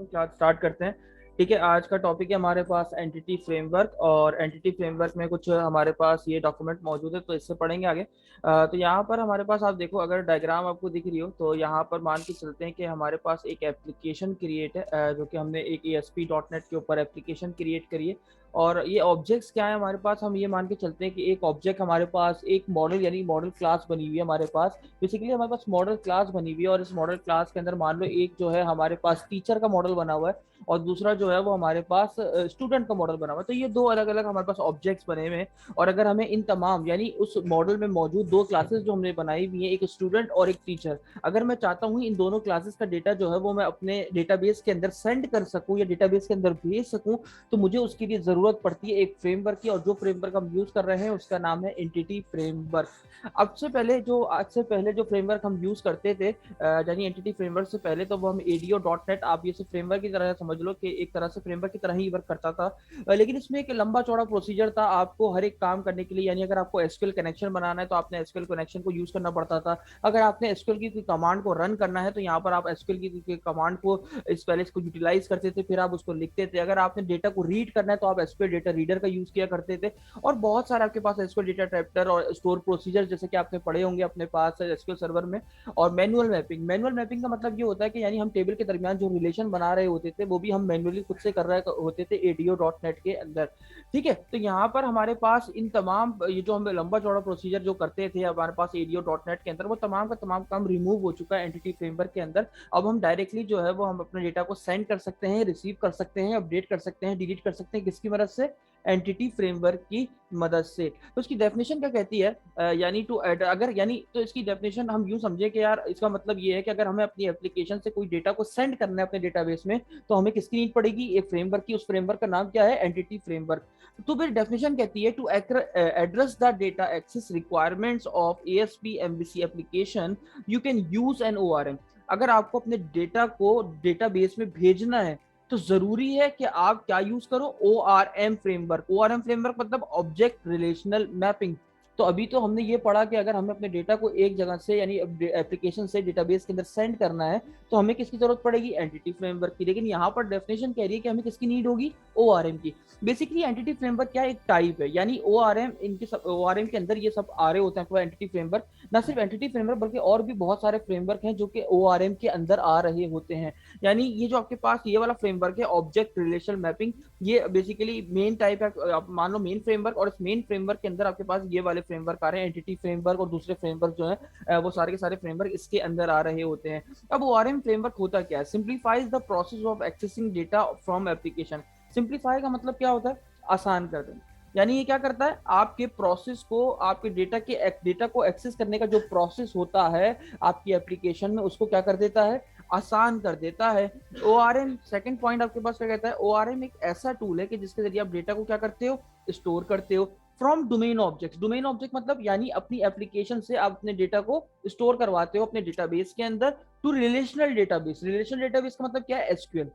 Class start करते हैं। ठीक है, आज का टॉपिक है हमारे पास एंटिटी फ्रेमवर्क, और एंटिटी फ्रेमवर्क में कुछ हमारे पास ये डॉक्यूमेंट मौजूद है, तो इससे पढ़ेंगे आगे। तो यहाँ पर हमारे पास आप देखो, अगर डायग्राम आपको दिख रही हो तो यहाँ पर मान के चलते हैं कि हमारे पास एक एप्लीकेशन क्रिएट है, जो कि हमने एक ASP.NET के ऊपर एप्लीकेशन क्रिएट करी है। और ये ऑब्जेक्ट्स क्या है हमारे पास, हम ये मान के चलते हैं कि एक ऑब्जेक्ट हमारे पास एक मॉडल यानी मॉडल क्लास बनी हुई है हमारे पास। बेसिकली हमारे पास मॉडल क्लास बनी हुई है, और इस मॉडल क्लास के अंदर मान लो एक जो है हमारे पास टीचर का मॉडल बना हुआ है, और दूसरा जो है वो हमारे पास स्टूडेंट का मॉडल बना हुआ है। तो ये दो अलग अलग हमारे पास ऑब्जेक्ट्स बने हुए हैं। और अगर हमें इन तमाम यानी उस मॉडल में मौजूद दो क्लासेस जो हमने बनाई हुई है, एक स्टूडेंट और एक टीचर, अगर मैं चाहता हूँ इन दोनों क्लासेस का डेटा जो है वो मैं अपने डेटाबेस के अंदर सेंड कर सकूँ या डेटाबेस के अंदर भेज सकूँ, तो मुझे उसके लिए जरूरत पड़ती है एक फ्रेमवर्क की। और जो फ्रेमवर्क हम यूज कर रहे हैं उसका नाम है एंटिटी फ्रेमवर्क। अब से पहले जो आज से पहले जो फ्रेमवर्क हम यूज करते थे, यानी एंटिटी फ्रेमवर्क से पहले, तो वो हम ADO.NET, आप ये फ्रेमवर्क की तरह समझ लो कि एक तरह से फ्रेमवर्क की तरह ही वर्क करता था। लेकिन इसमें एक लंबा चौड़ा प्रोसीजर था आपको हर एक काम करने के लिए। यानी अगर आपको एसक्यूएल कनेक्शन बनाना है तो आपने एसक्यूएल कनेक्शन को यूज करना पड़ता था। अगर आपने एसक्यूएल की कमांड को रन करना है तो यहाँ पर आप एसक्यूएल की कमांड को इस पहले इसको यूटिलाइज करते थे, फिर आप उसको लिखते थे। अगर आपने डेटा को रीड करना है तो आप एसक्यूएल डेटा रीडर का यूज किया करते थे। और बहुत सारे आपके पास एसक्यूएल डेटा टाइपर और स्टोर प्रोसीजर जैसे कि आपने पढ़े होंगे अपने पास एसक्यूएल सर्वर में। और मैनुअल मैपिंग का मतलब ये होता है कि यानी हम टेबल के दरमियान जो रिलेशन बना रहे होते थे वो भी हम मैनुअली खुद से कर रहे होते थे ADO.NET के अंदर। ठीक है, तो यहाँ पर हमारे पास इन तमाम ये जो हम लंबा चौड़ा प्रोसीजर जो करते थे हमारे पास ADO.NET के अंदर, वो तमाम का तमाम काम रिमूव हो चुका है एंटिटी फ्रेमवर्क के अंदर। अब हम डायरेक्टली जो है वो हम अपने डेटा को सेंड कर सकते हैं, रिसीव कर सकते हैं, अपडेट कर सकते हैं, डिलीट कर सकते हैं। किसकी मदद से? एंटिटी फ्रेमवर्क की मदद से। तो इसकी डेफिनेशन क्या कहती है, यानी टू अगर यानी तो इसकी डेफिनेशन हम यूं समझे कि यार इसका मतलब ये है कि अगर हमें अपनी एप्लीकेशन से कोई डेटा को सेंड करना है अपने डेटाबेस में, तो हमें किसकी नीड पड़ेगी? एक फ्रेमवर्क की। उस फ्रेमवर्क का नाम क्या है? Entity framework. तो फिर डेफिनेशन कहती है to address the data access requirements of ASP MVC application you can use an ORM। अगर आपको अपने डेटा को डेटाबेस में भेजना है तो जरूरी है कि आप क्या यूज करो? ORM framework. ORM फ्रेमवर्क मतलब ऑब्जेक्ट रिलेशनल मैपिंग। तो अभी तो हमने ये पढ़ा कि अगर हमें अपने डेटा को एक जगह से यानी एप्लीकेशन से डेटाबेस के अंदर सेंड करना है तो हमें किसकी जरूरत पड़ेगी? एंटिटी फ्रेमवर्क की। लेकिन यहाँ पर डेफिनेशन कह रही है कि हमें किसकी नीड होगी? ORM की। बेसिकली एंटिटी फ्रेमवर्क क्या एक टाइप है, यानी ORM इनके सब ORM के अंदर ये सब आ रहे होते हैं एंटिटी फ्रेमवर्क। ना सिर्फ एंटिटी फ्रेमवर्क बल्कि और भी बहुत सारे फ्रेमवर्क हैं जो कि ORM के अंदर आ रहे होते हैं। यानी ये जो आपके पास ये वाला फ्रेमवर्क है ऑब्जेक्ट रिलेशनल मैपिंग, ये बेसिकली मेन टाइप है। आप मान लो मेन फ्रेमवर्क, और इस मेन फ्रेमवर्क के अंदर आपके पास ये वाले फ्रेमवर्क आ रहे हैं एंटिटी फ्रेमवर्क, और दूसरे फ्रेमवर्क जो है वो सारे के सारे फ्रेमवर्क इसके अंदर आ रहे होते हैं। अब ORM फ्रेमवर्क होता क्या है? Simplifies the process of accessing data from application. Simplify का मतलब क्या होता है? आसान कर देना। यानी ये क्या करता है? आपके प्रोसेस को, आपके डेटा को एक्सेस करने का जो प्रोसेस होता है आपकी एप्लीकेशन में, उसको क्या कर देता है? आसान कर देता है। ORM सेकंड पॉइंट आपके पास क्या कहता है? ORM एक ऐसा टूल है कि जिसके जरिए आप डेटा को क्या करते हो? स्टोर करते हो from domain object. Domain object मतलब यानी अपनी एप्लीकेशन से आप अपने डेटा को स्टोर करवाते हो अपने डेटाबेस के अंदर two relational database. Relational database का मतलब क्या है? SQL।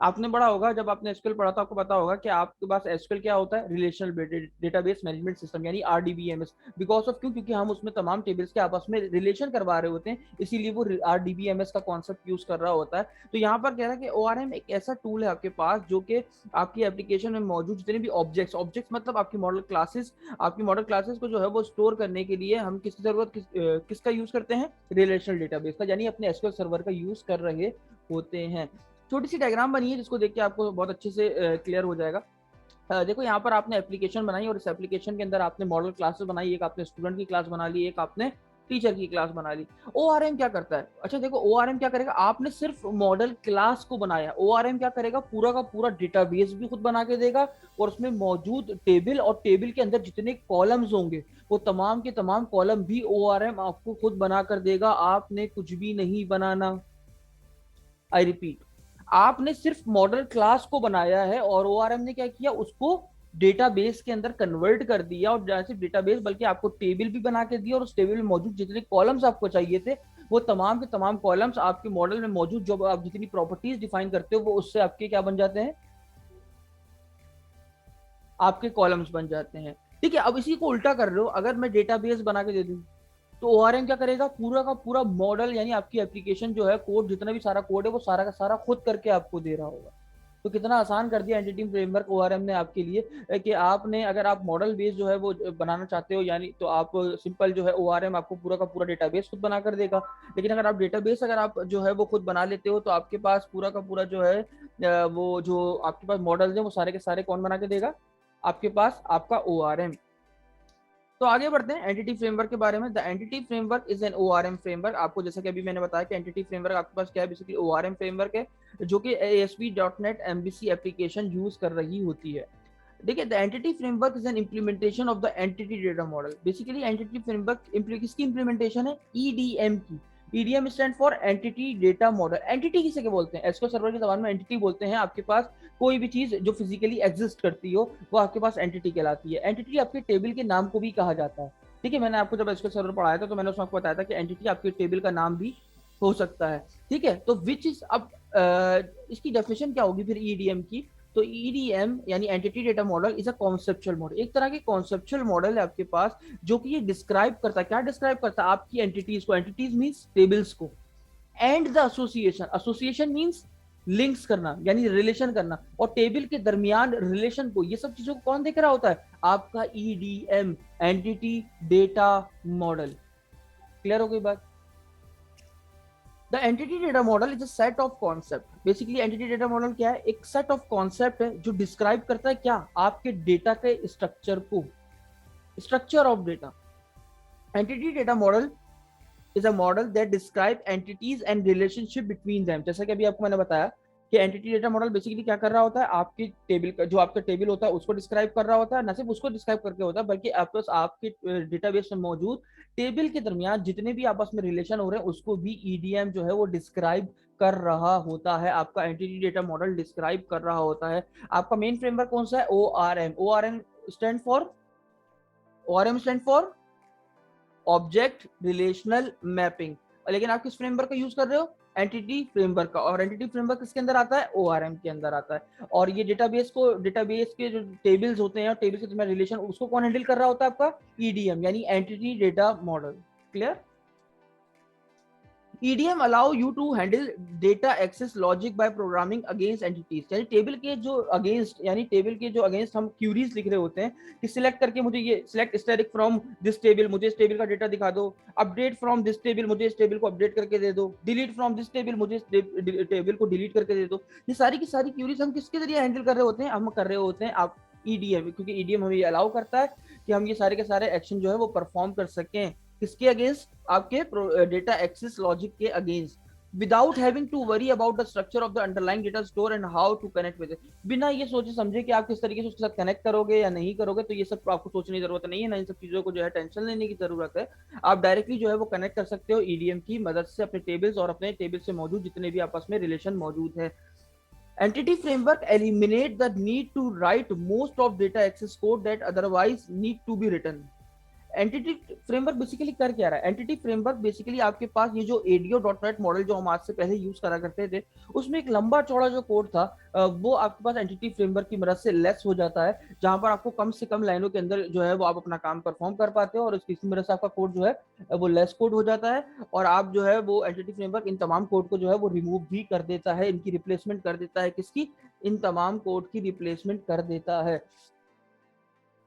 आपने पढ़ा होगा, जब आपने एसक्यूएल पढ़ा था आपको पता होगा कि आपके पास एसक्यूएल क्या होता है? रिलेशनल डेटाबेस मैनेजमेंट सिस्टम, यानी RDBMS। बिकॉज ऑफ क्यों? क्योंकि हम उसमें तमाम टेबल्स के आपस में रिलेशन करवा रहे होते हैं, इसीलिए वो RDBMS का कॉन्सेप्ट यूज कर रहा होता है। तो यहाँ पर कह रहा है कि ORM एक ऐसा टूल है आपके पास जो कि आपकी एप्लीकेशन में मौजूद जितने भी ऑब्जेक्ट्स मतलब आपकी मॉडल क्लासेस को जो है वो स्टोर करने के लिए हम किसकी जरूरत किसका यूज करते हैं? रिलेशनल डेटाबेस का, यानी अपने एसक्यूएल सर्वर का यूज कर रहे होते हैं। छोटी सी डायग्राम बनी है जिसको देख के आपको बहुत अच्छे से क्लियर हो जाएगा। देखो यहाँ पर आपने एप्लीकेशन बनाई, और इस एप्लीकेशन के अंदर आपने मॉडल क्लासेस बनाई। एक आपने स्टूडेंट की क्लास बना ली, एक आपने टीचर की क्लास बना ली। ORM क्या करता है? अच्छा देखो, ORM क्या करेगा? आपने सिर्फ मॉडल क्लास को बनाया, ORM क्या करेगा? पूरा का पूरा डेटाबेस भी खुद बना के देगा, और उसमें मौजूद टेबल और टेबल के अंदर जितने कॉलम्स होंगे वो तमाम के तमाम कॉलम भी ORM आपको खुद बना कर देगा। आपने कुछ भी नहीं बनाना। आई रिपीट, आपने सिर्फ मॉडल क्लास को बनाया है, और ORM ने क्या किया? उसको डेटाबेस के अंदर कन्वर्ट कर दिया। और जैसे डेटाबेस बल्कि आपको टेबल भी बना के दिया, और उस टेबल में मौजूद जितने कॉलम्स आपको चाहिए थे वो तमाम के तमाम कॉलम्स आपके मॉडल में मौजूद जो आप जितनी प्रॉपर्टीज डिफाइन करते हो वो उससे आपके क्या बन जाते हैं? आपके कॉलम्स बन जाते हैं। ठीक है, अब इसी को उल्टा कर रहे हो, अगर मैं डेटाबेस बना के दे दूं, तो ORM क्या करेगा, पूरा का पूरा मॉडल यानी आपकी एप्लीकेशन जो है, कोड जितना भी सारा कोड है वो सारा का सारा खुद करके आपको दे रहा होगा। तो कितना आसान कर दिया एंटिटी फ्रेमवर्क ORM ने आपके लिए कि आपने अगर आप मॉडल बेस जो है वो बनाना चाहते हो, यानी तो आप सिंपल जो है ORM आपको पूरा का पूरा डेटाबेस खुद बना कर देगा। लेकिन अगर आप डेटाबेस अगर आप जो है वो खुद बना लेते हो, तो आपके पास पूरा का पूरा जो है वो जो आपके पास मॉडल्स है वो सारे के सारे कौन बना के देगा, आपके पास आपका ORM। तो आगे बढ़ते हैं एंटिटी फ्रेमवर्क के बारे में। The entity framework is an ORM framework. आपको जैसा कि अभी मैंने बताया कि एंटिटी फ्रेमवर्क आपके पास क्या है, बेसिकली ORM फ्रेमवर्क है, जो कि ASP.NET MVC एप्लीकेशन यूज कर रही होती है। देखिए, the entity framework is an implementation of the entity data model. Basically entity framework किसकी इम्प्लीमेंटेशन है, ईडीएम की। EDM stand for entity data model. Entity किसे के बोलते हैं, एसक्यूएल सर्वर की जबान में एंटिटी बोलते हैं। आपके पास कोई भी चीज जो फिजिकली एग्जिस्ट करती हो वो आपके पास एंटिटी कहलाती है। एंटिटी आपके टेबल के नाम को भी कहा जाता है। ठीक है, मैंने आपको जब एसक्यूएल सर्वर पढ़ाया था तो मैंने उसमें आपको बताया था कि एंटिटी आपके टेबल का नाम भी हो सकता है। ठीक है, तो विच इज अब इसकी डेफिनेशन क्या होगी फिर ईडीएम की। तो ईडीएम यानी entity data model is a conceptual model, एक तरह की कॉन्सेप्चुअल मॉडल है आपके पास, जो कि ये डिस्क्राइब करता है, क्या डिस्क्राइब करता है, आपकी एंटिटीज को, एंटिटीज मींस टेबल्स को, and the association, association means links करना यानी रिलेशन करना, और टेबल के दरमियान रिलेशन को, ये सब चीजों को कौन देख रहा होता है, आपका EDM, entity data model. Clear हो गई बात। The entity data model is a set of concept. Basically entity data model क्या है, एक सेट ऑफ कॉन्सेप्ट है जो डिस्क्राइब करता है क्या, आपके डेटा के स्ट्रक्चर को, structure of data. Entity data model is a model that describe entities and relationship between them। जैसा कि अभी आपको मैंने बताया कि एंटिटी डेटा मॉडल बेसिकली क्या कर रहा होता है, आपके टेबल का, जो आपका टेबल होता है उसको डिस्क्राइब कर रहा होता है, ना सिर्फ उसको डिस्क्राइब करके होता है, बल्कि आपके डेटाबेस में मौजूद टेबल के दरमियान जितने भी आपस में रिलेशन हो रहे हैं उसको भी ईडीएम जो है वो डिस्क्राइब कर रहा होता है, आपका एंटिटी डेटा मॉडल डिस्क्राइब कर रहा होता है। आपका मेन फ्रेमवर्क कौन सा है, ORM। ORM stand for, ORM stand for object relational mapping. लेकिन आप किस फ्रेमवर्क का यूज कर रहे हो, एंटिटी फ्रेमवर्क का। और एंटिटी फ्रेमवर्क किसके अंदर आता है, ORM के अंदर आता है। और ये डेटाबेस को, डेटाबेस के जो टेबल्स होते हैं और टेबल्स के तुम्हारे रिलेशन, उसको कौन हैंडल कर रहा होता है, आपका ईडीएम यानी entity data model. Clear. EDM allow you to handle data access logic by programming against entities। यानी टेबल के जो अगेंस्ट, यानी टेबल के जो अगेंस्ट हम क्यूरीज लिख रहे होते हैं कि सिलेक्ट करके मुझे ये select static from this table, मुझे इस टेबल का डेटा दिखा दो, अपडेट फ्रॉम दिस टेबल, मुझे इस टेबल को अपडेट करके दे दो, डिलीट फ्रॉम दिस टेबल, मुझे इस टेबल को डिलीट करके दे दो। ये सारी की सारी क्यूरीज हम किसके जरिए हैंडल कर रहे होते हैं, हम कर रहे होते हैं आप EDM, क्योंकि EDM हमें ये अलाउ करता है कि हम ये सारे के सारे एक्शन जो है वो परफॉर्म कर सकें। किसके अगेंस्ट, आपके डेटा एक्सेस लॉजिक के against, without having to worry about the structure of the underlying data store and how to connect with it. बिना ये सोचे समझे कि आप किस तरीके से उसके साथ कनेक्ट करोगे या नहीं करोगे, तो ये सब आपको सोचने की जरूरत नहीं है, ना इन सब चीजों को जो है टेंशन लेने की जरूरत है। आप डायरेक्टली जो है वो कनेक्ट कर सकते हो ईडीएम की मदद से अपने टेबल्स और अपने टेबल से मौजूद जितने भी आपस में रिलेशन मौजूद है। Entity framework eliminate the need to write most of data access code that otherwise need to be written। Entity framework basically कर क्या रहा है, एंटिटी फ्रेमवर्क बेसिकली आपके पास ये जो ADO.NET मॉडल जो हम आज से पहले यूज करा करते थे, उसमें एक लंबा चौड़ा जो कोड था वो आपके पास एंटिटी फ्रेमवर्क की मदद से लेस हो जाता है, जहां पर आपको कम से कम लाइनों के अंदर जो है वो आप अपना काम परफॉर्म कर पाते हो, और इसकी मदद से आपका कोड जो है वो लेस कोड हो जाता है। और आप जो है वो एंटिटी फ्रेमवर्क इन तमाम कोड को जो है वो रिमूव भी कर देता है, इनकी रिप्लेसमेंट कर देता है, किसकी, इन तमाम कोड की रिप्लेसमेंट कर देता है।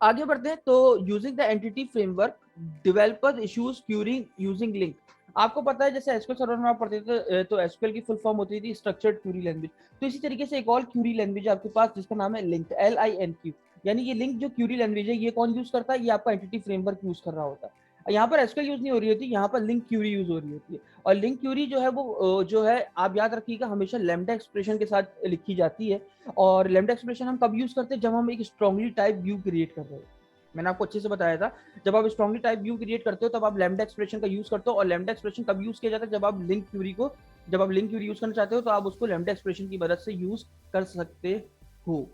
आगे बढ़ते हैं। तो using the entity framework developers issues curing using link. आपको पता है जैसे एसक्यूएल सर्वर में आप पढ़ते थे तो एसक्यूएल की फुल फॉर्म होती थी स्ट्रक्चर्ड क्यूरी लैंग्वेज। तो इसी तरीके से एक और क्यूरी लैंग्वेज है आपके पास जिसका नाम है लिंक, LINQ। यानी ये लिंक जो क्यूरी लैंग्वेज है ये कौन यूज करता है, ये आपका एंटिटी फ्रेमवर्क यूज कर रहा होता है। यहाँ पर एसक्यूएल यूज नहीं हो रही होती, यहाँ पर लिंक क्यूरी यूज हो रही होती है। और लिंक क्यूरी जो है वो जो है आप याद रखिएगा हमेशा लैम्डा एक्सप्रेशन के साथ लिखी जाती है। और लैम्डा एक्सप्रेशन हम कब यूज करते हैं, जब हम एक स्ट्रांगली टाइप व्यू क्रिएट कर रहे हो। मैंने आपको अच्छे से बताया था, जब आप स्ट्रांगली टाइप व्यू क्रिएट करते हो तब आप लैम्डा एक्सप्रेशन का यूज करते हो। और लैम्डा एक्सप्रेशन कब यूज किया जाता है, जब आप लिंक क्यूरी को, जब आप लिंक क्यूरी यूज करना चाहते हो तो आप उसको लैम्डा एक्सप्रेशन की मदद से यूज कर सकते हो।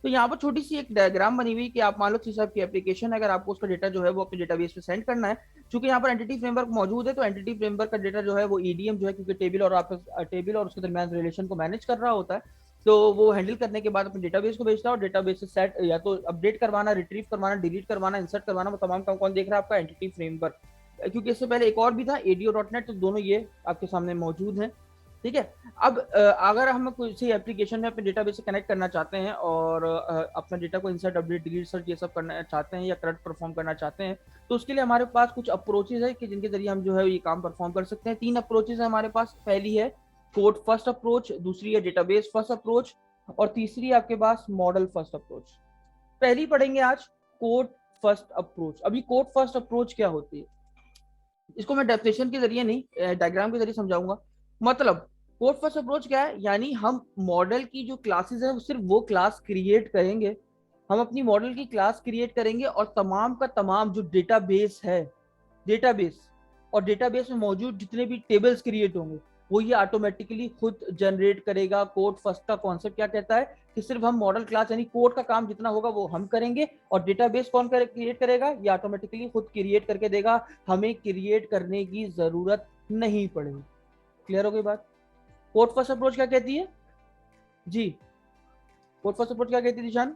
तो यहाँ पर छोटी सी एक डायग्राम बनी हुई कि आप मान लो किसी आपकी एप्लीकेशन, अगर आपको उसका डेटा जो है वो अपने डेटाबेस पे सेंड करना है, चूंकि यहाँ पर एंटिटी फ्रेमवर्क मौजूद है तो एंटिटी फ्रेमवर्क का डेटा जो है वो ईडीएम जो है, क्योंकि टेबल और आपका टेबल और उसके दरमियान रिलेशन को मैनेज कर रहा होता है, तो वो हैंडल करने के बाद अपने डेटाबेस को भेजता है, और डेटाबेस से सेट या तो अपडेट करवाना, रिट्रीव करवाना, डिलीट करवाना, इंसर्ट करवाना, वो तमाम काम कौन देख रहा है, आपका एंटिटी फ्रेमवर्क। क्योंकि इससे पहले एक और भी था ADO.NET, तो दोनों ये आपके सामने मौजूद हैं। ठीक है। अब अगर हम किसी एप्लीकेशन में अपने डेटाबेस से कनेक्ट करना चाहते हैं और अपने डेटा को इंसर्ट अपडेट डिलीट सर्च ये सब करना चाहते हैं या करंट परफॉर्म करना चाहते हैं, तो उसके लिए हमारे पास कुछ अप्रोचेज है कि जिनके जरिए हम जो है ये काम परफॉर्म कर सकते हैं। 3 अप्रोचेज है हमारे पास। पहली है कोड फर्स्ट अप्रोच, दूसरी है डेटाबेस फर्स्ट अप्रोच, और तीसरी है आपके पास मॉडल फर्स्ट अप्रोच। पहली पढ़ेंगे आज कोड फर्स्ट अप्रोच। अभी कोड फर्स्ट अप्रोच क्या होती है, इसको मैं डेफिनेशन के जरिए नहीं, डायग्राम के जरिए समझाऊंगा। मतलब कोड फर्स्ट अप्रोच क्या है, यानी हम मॉडल की जो क्लासेस है सिर्फ वो क्लास क्रिएट करेंगे। हम अपनी मॉडल की क्लास क्रिएट करेंगे और तमाम का तमाम जो डेटाबेस है, डेटाबेस और डेटाबेस में मौजूद जितने भी टेबल्स क्रिएट होंगे वो ये ऑटोमेटिकली खुद जनरेट करेगा। कोड फर्स्ट का कॉन्सेप्ट क्या कहता है कि सिर्फ हम मॉडल क्लास यानी कोड का काम जितना होगा वो हम करेंगे, और डेटाबेस कौन क्रिएट करेगा, ये ऑटोमेटिकली खुद क्रिएट करके देगा, हमें क्रिएट करने की जरूरत नहीं पड़ेगी। क्लियर हो गई बात? कोड फर्स्ट अप्रोच क्या कहती है जी? कोड फर्स्ट अप्रोच क्या कहती है निशान?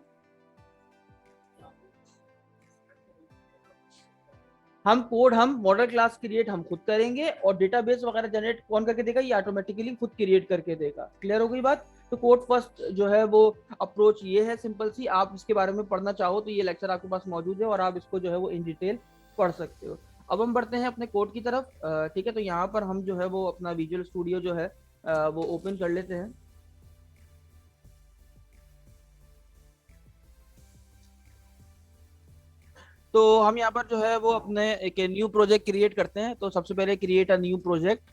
हम मॉडल क्लास क्रिएट हम खुद करेंगे और डेटाबेस वगैरह जनरेट कौन करके देगा, ये ऑटोमेटिकली खुद क्रिएट करके देगा। क्लियर हो गई बात? तो कोड फर्स्ट जो है वो अप्रोच ये है, सिंपल सी। आप इसके बारे में पढ़ना चाहो तो ये लेक्चर आपके पास मौजूद है और आप इसको जो है वो इन डिटेल पढ़ सकते हो। अब हम बढ़ते हैं अपने कोड की तरफ। ठीक है, तो यहाँ पर हम जो है वो अपना विजुअल स्टूडियो जो है वो ओपन कर लेते हैं। तो हम यहाँ पर जो है वो अपने एक न्यू प्रोजेक्ट क्रिएट करते हैं। तो सबसे पहले क्रिएट अ न्यू प्रोजेक्ट।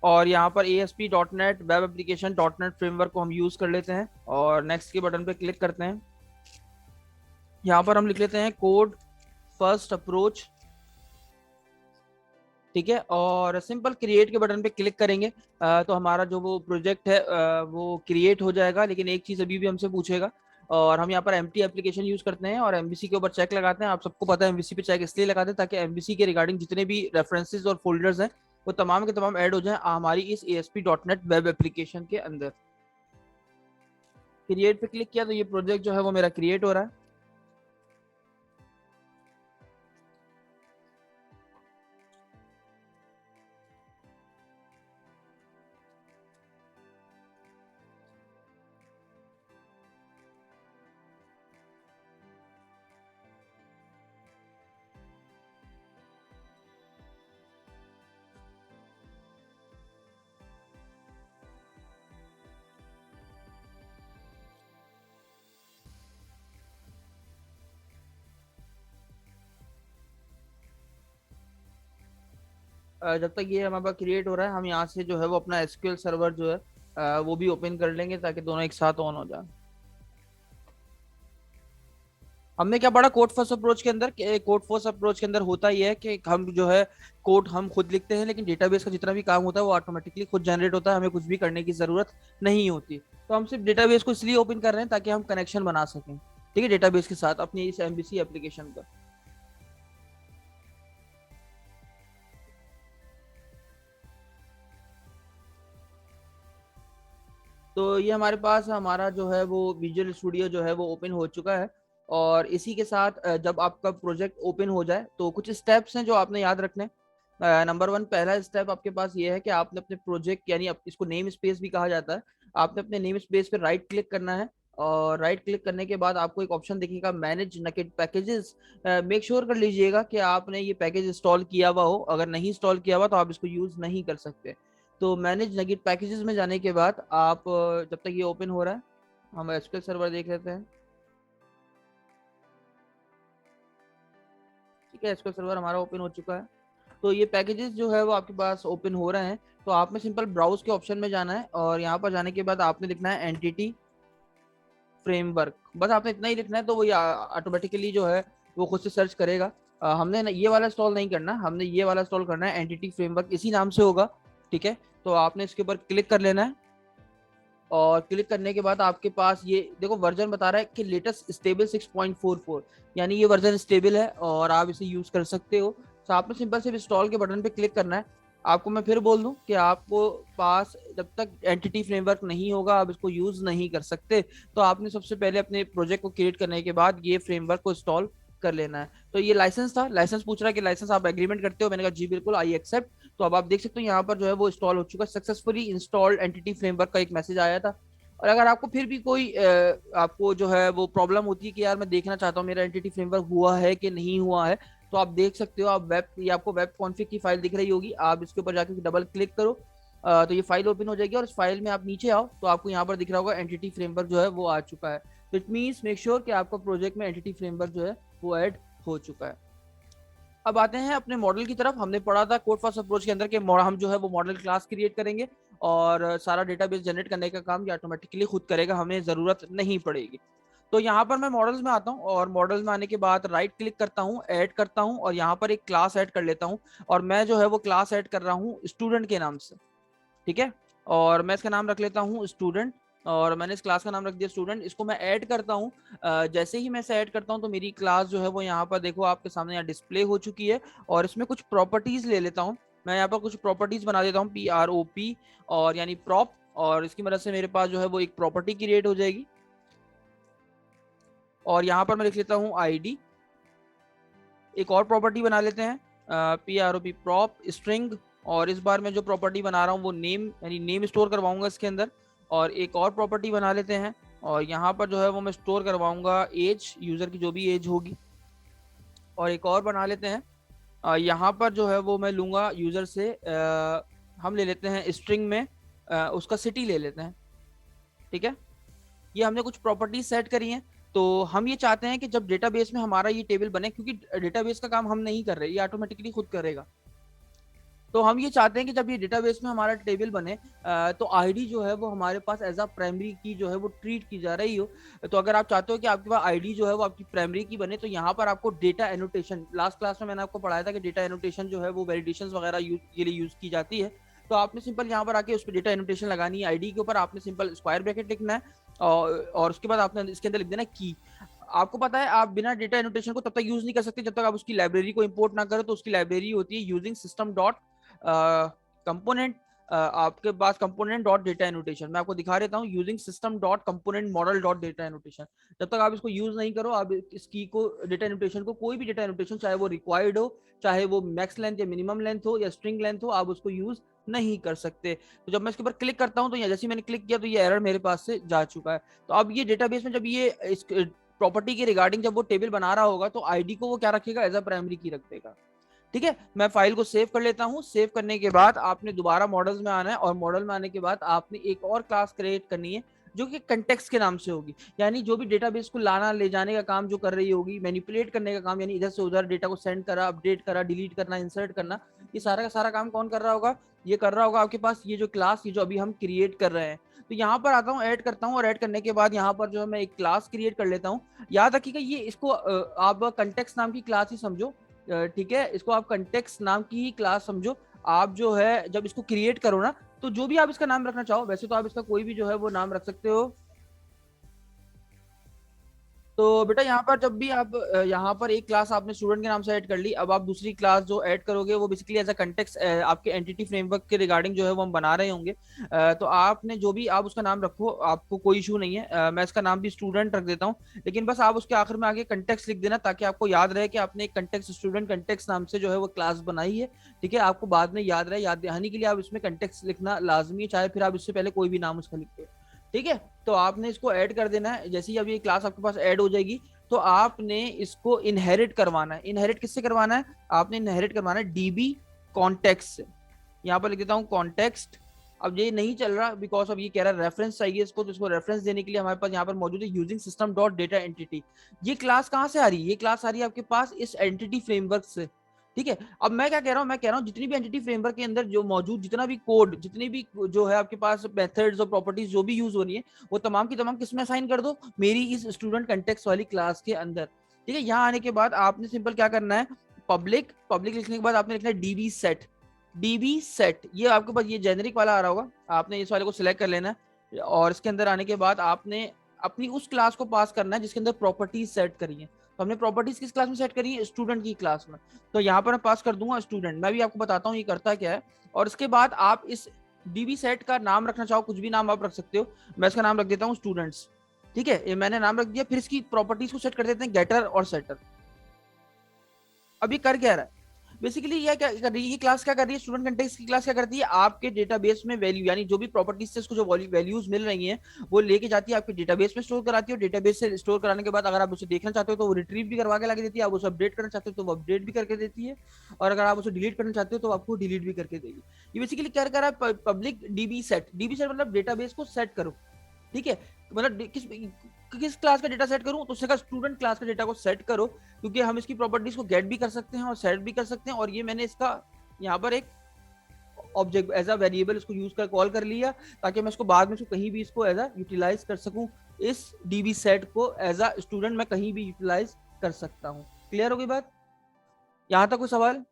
और यहाँ पर ASP.NET web application .NET framework को हम यूज कर लेते हैं और नेक्स्ट के बटन पे क्लिक करते हैं। यहाँ पर हम लिख लेते हैं कोड फर्स्ट अप्रोच। ठीक है, और सिंपल क्रिएट के बटन पे क्लिक करेंगे तो हमारा जो वो प्रोजेक्ट है वो क्रिएट हो जाएगा। लेकिन एक चीज अभी भी हमसे पूछेगा, और हम यहाँ पर एम्प्टी एप्लीकेशन यूज करते हैं और एमवीसी के ऊपर चेक लगाते हैं। आप सबको पता है एमवीसी पे चेक इसलिए लगाते हैं ताकि एमवीसी के रिगार्डिंग जितने भी रेफरेंसेस और फोल्डर्स हैं वो तमाम के तमाम ऐड हो जाए हमारी इस ASP.NET वेब एप्लीकेशन के अंदर। क्रिएट पे क्लिक किया तो ये प्रोजेक्ट जो है वो मेरा क्रिएट हो रहा है। जब तक ये हमारे पास क्रिएट हो रहा है हम यहाँ से जो है वो अपना SQL सर्वर जो है वो भी ओपन कर लेंगे ताकि दोनों एक साथ ऑन हो जाए। हमने क्या पढ़ा कोड फर्स्ट अप्रोच के अंदर? कोड फर्स्ट अप्रोच के अंदर होता ही है कि हम जो है कोड हम खुद लिखते हैं, लेकिन डेटाबेस का जितना भी काम होता है वो ऑटोमेटिकली खुद जनरेट होता है, हमें कुछ भी करने की जरूरत नहीं होती। तो हम सिर्फ डेटाबेस को इसलिए ओपन कर रहे हैं ताकि हम कनेक्शन बना सकें, ठीक है, डेटाबेस के साथ अपनी इस MVC एप्लीकेशन का। तो ये हमारे पास हमारा जो है वो विजुअल स्टूडियो जो है वो ओपन हो चुका है। और इसी के साथ जब आपका प्रोजेक्ट ओपन हो जाए तो कुछ स्टेप्स हैं जो आपने याद रखने। नंबर 1, पहला स्टेप आपके पास ये है कि आपने अपने प्रोजेक्ट यानी इसको नेम स्पेस भी कहा जाता है, आपने अपने नेम स्पेस पे राइट क्लिक करना है। और राइट क्लिक करने के बाद आपको एक ऑप्शन दिखेगा मैनेज नकेट पैकेजेस। मेक श्योर कर लीजिएगा कि आपने ये पैकेज इंस्टॉल किया हुआ हो, अगर नहीं इंस्टॉल किया हुआ तो आप इसको यूज नहीं कर सकते। तो मैनेज नगेट पैकेजेस में जाने के बाद आप जब तक ये ओपन हो रहा है हम SQL सर्वर देख लेते हैं। ठीक है, SQL सर्वर हमारा ओपन हो चुका है। तो ये पैकेजेस जो है वो आपके पास ओपन हो रहे हैं। तो आपने सिंपल ब्राउज के ऑप्शन में जाना है और यहाँ पर जाने के बाद आपने लिखना है एंटिटी फ्रेमवर्क। बस आपने इतना ही लिखना है तो वो ऑटोमेटिकली जो है वो खुद से सर्च करेगा। हमने ये वाला इंस्टॉल नहीं करना, हमने ये वाला इंस्टॉल करना है, एंटिटी फ्रेमवर्क इसी नाम से होगा। ठीक है, तो आपने इसके ऊपर क्लिक कर लेना है और क्लिक करने के बाद आपके पास ये देखो वर्जन बता रहा है कि लेटेस्ट स्टेबल 6.44, यानी ये वर्जन स्टेबल है और आप इसे यूज कर सकते हो। तो आपने सिंपल सिर्फ इंस्टॉल के बटन पे क्लिक करना है। आपको मैं फिर बोल दूं कि आपको पास जब तक एंटिटी फ्रेमवर्क नहीं होगा आप इसको यूज नहीं कर सकते। तो आपने सबसे पहले अपने प्रोजेक्ट को क्रिएट करने के बाद ये फ्रेमवर्क को इंस्टॉल कर लेना है। तो ये लाइसेंस था, लाइसेंस पूछ रहा है कि लाइसेंस आप एग्रीमेंट करते हो, मैंने कहा जी बिल्कुल आई एक्सेप्ट। तो अब आप देख सकते हो यहाँ पर जो है वो इंस्टॉल हो चुका है, सक्सेसफुली इंस्टॉल्ड एंटिटी फ्रेमवर्क का एक मैसेज आया था। और अगर आपको फिर भी कोई आपको जो है वो प्रॉब्लम होती है कि यार मैं देखना चाहता हूँ मेरा एंटिटी फ्रेमवर्क हुआ है कि नहीं हुआ है, तो आप देख सकते हो, आप वेब, ये आपको वेब कॉन्फ़िग की फाइल दिख रही होगी, आप इसके ऊपर जाकर डबल क्लिक करो, तो ये फाइल ओपन हो जाएगी। और इस फाइल में आप नीचे आओ तो आपको यहाँ पर दिख रहा होगा एंटिटी फ्रेमवर्क जो है वो आ चुका है। तो इट मीन्स मेक श्योर कि आपका प्रोजेक्ट में एंटिटी फ्रेमवर्क जो है वो ऐड हो चुका है। अब आते हैं अपने मॉडल की तरफ। हमने पढ़ा था कोड फर्स्ट अप्रोच के अंदर के हम जो है वो मॉडल क्लास क्रिएट करेंगे और सारा डेटाबेस जनरेट करने का काम ये ऑटोमेटिकली खुद करेगा, हमें जरूरत नहीं पड़ेगी। तो यहाँ पर मैं मॉडल्स में आता हूँ और मॉडल्स में आने के बाद राइट क्लिक करता हूँ, ऐड करता हूँ और यहाँ पर एक क्लास ऐड कर लेता हूँ। और मैं जो है वो क्लास ऐड कर रहा हूँ स्टूडेंट के नाम से, ठीक है। और मैं इसका नाम रख लेता हूँ स्टूडेंट, और मैंने इस क्लास का नाम रख दिया स्टूडेंट। इसको मैं ऐड करता हूँ। जैसे ही मैं इसे ऐड करता हूँ तो मेरी क्लास जो है वो यहाँ पर देखो आपके सामने यहाँ डिस्प्ले हो चुकी है। और इसमें कुछ प्रॉपर्टीज ले लेता हूँ, मैं यहाँ पर कुछ प्रॉपर्टीज बना देता हूँ, PROP, और यानी प्रॉप। और इसकी मदद से मेरे पास जो है वो एक प्रॉपर्टी क्रिएट हो जाएगी। और यहाँ पर मैं लिख लेता हूँ ID। एक और प्रॉपर्टी बना लेते हैं, PROP प्रॉप स्ट्रिंग। और इस बार मैं जो प्रॉपर्टी बना रहा हूँ वो नेम, यानी नेम स्टोर करवाऊंगा इसके अंदर। और एक और प्रॉपर्टी बना लेते हैं और यहाँ पर जो है वो मैं स्टोर करवाऊंगा एज, यूजर की जो भी एज होगी। और एक और बना लेते हैं, यहाँ पर जो है वो मैं लूंगा यूजर से, हम ले लेते हैं स्ट्रिंग में उसका सिटी ले लेते हैं, ठीक है। ये हमने कुछ प्रॉपर्टीज सेट करी हैं। तो हम ये चाहते हैं कि जब डेटाबेस में हमारा ये टेबल बने, क्योंकि डेटाबेस का काम हम नहीं कर रहे, ये ऑटोमेटिकली खुद करेगा। तो हम ये चाहते हैं कि जब ये डेटाबेस में हमारा टेबल बने तो आईडी जो है वो हमारे पास एज अ प्राइमरी की जो है वो ट्रीट की जा रही हो। तो अगर आप चाहते हो कि आपके पास आईडी जो है वो आपकी प्राइमरी की बने, तो यहाँ पर आपको डेटा एनोटेशन, लास्ट क्लास में मैंने आपको पढ़ाया था कि डेटा एनोटेशन जो है वो वैलिडेशन वगैरह के लिए यूज की जाती है। तो आपने सिंपल यहाँ पर आके उस पर डेटा एनोटेशन लगानी है। आईडी के ऊपर आपने सिंपल स्क्वायर ब्रैकेट लिखना है और उसके बाद आपने इसके अंदर लिख देना की। आपको पता है आप बिना डेटा एनोटेशन को तब तक यूज नहीं कर सकते जब तक आप उसकी लाइब्रेरी को इंपोर्ट ना करो। तो उसकी लाइब्रेरी होती है यूजिंग सिस्टम डॉट कंपोनेंट, आपके पास कंपोनेंट डॉट डेटा एनोटेशन, मैं आपको दिखा देता हूँ, using system dot component model dot data annotation. जब तक आप इसको यूज नहीं करो, आप इस की को डेटा एनोटेशन को, कोई भी डेटा एनोटेशन चाहे वो रिक्वायर्ड हो, चाहे वो मैक्स लेंथ या मिनिमम लेंथ हो या स्ट्रिंग लेंथ हो, आप उसको यूज नहीं कर सकते। तो जब मैं इसके ऊपर क्लिक करता हूं तो जैसे ही मैंने क्लिक किया तो ये एरर मेरे पास से जा चुका है। तो अब ये डेटाबेस में जब ये इस प्रॉपर्टी के रिगार्डिंग जब वो टेबल बना रहा होगा तो आईडी को वो क्या रखेगा, एज अ प्राइमरी की रख देगा, ठीक है। मैं फाइल को सेव कर लेता हूं। सेव करने के बाद आपने दोबारा मॉडल्स में आना है और मॉडल में आने के बाद आपने एक और क्लास क्रिएट करनी है जो कि कंटेक्स्ट के नाम से होगी। यानी जो भी डेटाबेस को लाना ले जाने का काम जो कर रही होगी, मैनिपुलेट करने का काम, यानी इधर से उधर डेटा को सेंड करा, अपडेट करा, डिलीट करना, इंसर्ट करना, ये सारा का सारा काम कौन कर रहा होगा, ये कर रहा होगा आपके पास ये जो क्लास, ये जो अभी हम क्रिएट कर रहे हैं। तो यहाँ पर आता हूँ, ऐड करता हूँ और ऐड करने के बाद यहाँ पर जो है मैं एक क्लास क्रिएट कर लेता हूँ। याद रखिएगा ये इसको आप कंटेक्स्ट नाम की क्लास ही समझो, ठीक है। इसको आप कंटेक्स्ट नाम की ही क्लास समझो। आप जो है जब इसको क्रिएट करो ना, तो जो भी आप इसका नाम रखना चाहो, वैसे तो आप इसका कोई भी जो है वो नाम रख सकते हो। तो बेटा यहाँ पर जब भी आप यहाँ पर एक क्लास आपने स्टूडेंट के नाम से ऐड कर ली, अब आप दूसरी क्लास जो ऐड करोगे वो बेसिकली एज अ कंटेक्स्ट आपके एंटिटी फ्रेमवर्क के रिगार्डिंग जो है वो हम बना रहे होंगे। तो आपने जो भी आप उसका नाम रखो, आपको कोई इशू नहीं है। मैं इसका नाम भी स्टूडेंट रख देता हूँ, लेकिन बस आप उसके आखिर में आगे कंटेक्स्ट लिख देना ताकि आपको याद रहे कि आपने एक कंटेक्स्ट स्टूडेंट कंटेक्स्ट नाम से जो है वो क्लास बनाई है, ठीक है। आपको बाद में याद रहे, याद दहानी के लिए आप इसमें कंटेक्स्ट लिखना लाजमी है, चाहे फिर आप इससे पहले कोई भी नाम उसका लिख दो, ठीक है। तो आपने इसको ऐड कर देना है। जैसे ही अब ये क्लास आपके पास ऐड हो जाएगी तो आपने इसको इनहेरिट करवाना है। इनहेरिट किससे करवाना है, आपने इनहेरिट करवाना है डीबी कॉन्टेक्स्ट से। यहाँ पर लिख देता हूँ कॉन्टेक्स्ट। अब ये नहीं चल रहा बिकॉज अब ये कह रहा है रेफरेंस चाहिए इसको, तो इसको रेफरेंस देने के लिए हमारे पास यहाँ पर मौजूद है using system dot data entity. ये क्लास कहाँ से आ रही है, ये क्लास आ रही है आपके पास इस एंटिटी फ्रेमवर्क से, ठीक है। अब मैं क्या कह रहा हूँ, मैं कह रहा हूँ जितनी भी एंटिटी फ्रेमवर्क के अंदर जो मौजूद जितना भी कोड, जितनी भी जो है आपके पास मेथड्स और प्रॉपर्टीज जो भी यूज हो रही है, वो तमाम की तमाम किसमें असाइन कर दो, मेरी इस स्टूडेंट कंटेक्स्ट वाली क्लास के अंदर, ठीक है। यहाँ आने के बाद आपने सिंपल क्या करना है, पब्लिक, पब्लिक लिखने के बाद आपने लिखना है डीबी सेट। डीबी सेट ये आपके पास ये जेनरिक वाला आ रहा होगा, आपने इस वाले को सिलेक्ट कर लेना है। और इसके अंदर आने के बाद आपने अपनी उस क्लास को पास करना है जिसके अंदर प्रॉपर्टीज सेट करी है। तो हमने प्रॉपर्टीज किस क्लास में सेट करी है, स्टूडेंट की क्लास में। तो यहाँ पर मैं पास कर दूंगा स्टूडेंट। मैं भी आपको बताता हूँ ये करता क्या है। और इसके बाद आप इस डीबी सेट का नाम रखना चाहो, कुछ भी नाम आप रख सकते हो। मैं इसका नाम रख देता हूँ स्टूडेंट्स। ठीक है, ये मैंने नाम रख दिया। फिर इसकी प्रॉपर्टीज को सेट कर देते हैं गेटर और सेटर। अब ये कर क्या रहा है, बेसिकली ये क्या कर रही है, ये क्लास क्या कर रही है, स्टूडेंट कंटेक्स्ट की क्लास क्या करती है, आपके डेटाबेस में वैल्यू यानी जो भी प्रॉपर्टीज से इसको जो वैल्यूज मिल रही हैं वो लेके जाती है आपके डेटाबेस में स्टोर कराती है। और डेटाबेस से स्टोर कराने के बाद अगर आप उसे देखना चाहते हो तो वो रिट्रीव भी करवा के लाके देती है, आप उसे अपडेट करना चाहते हो तो वो अपडेट भी करके देती है, और अगर आप उसे डिलीट करना चाहते हो तो आपको डिलीट भी करके देगी। ये बेसिकली क्या कर रहा है, public dB set. DB set मतलब डेटाबेस को सेट करो। ठीक है, मतलब किस क्लास का डेटा सेट करूं, तो उसने कहा स्टूडेंट क्लास का डेटा को सेट करो, क्योंकि हम इसकी प्रॉपर्टीज को गेट भी कर सकते हैं और सेट भी कर सकते हैं। और ये मैंने इसका यहाँ पर एक ऑब्जेक्ट एज अ वेरिएबल इसको यूज कर कॉल कर लिया, ताकि मैं इसको बाद में इसको कहीं भी इसको एज अ यूटिलाइज कर सकूं। इस डीबी सेट को एज अ स्टूडेंट मैं कहीं भी यूटिलाइज कर सकता हूं। क्लियर हो गई बात, यहां तक कोई सवाल?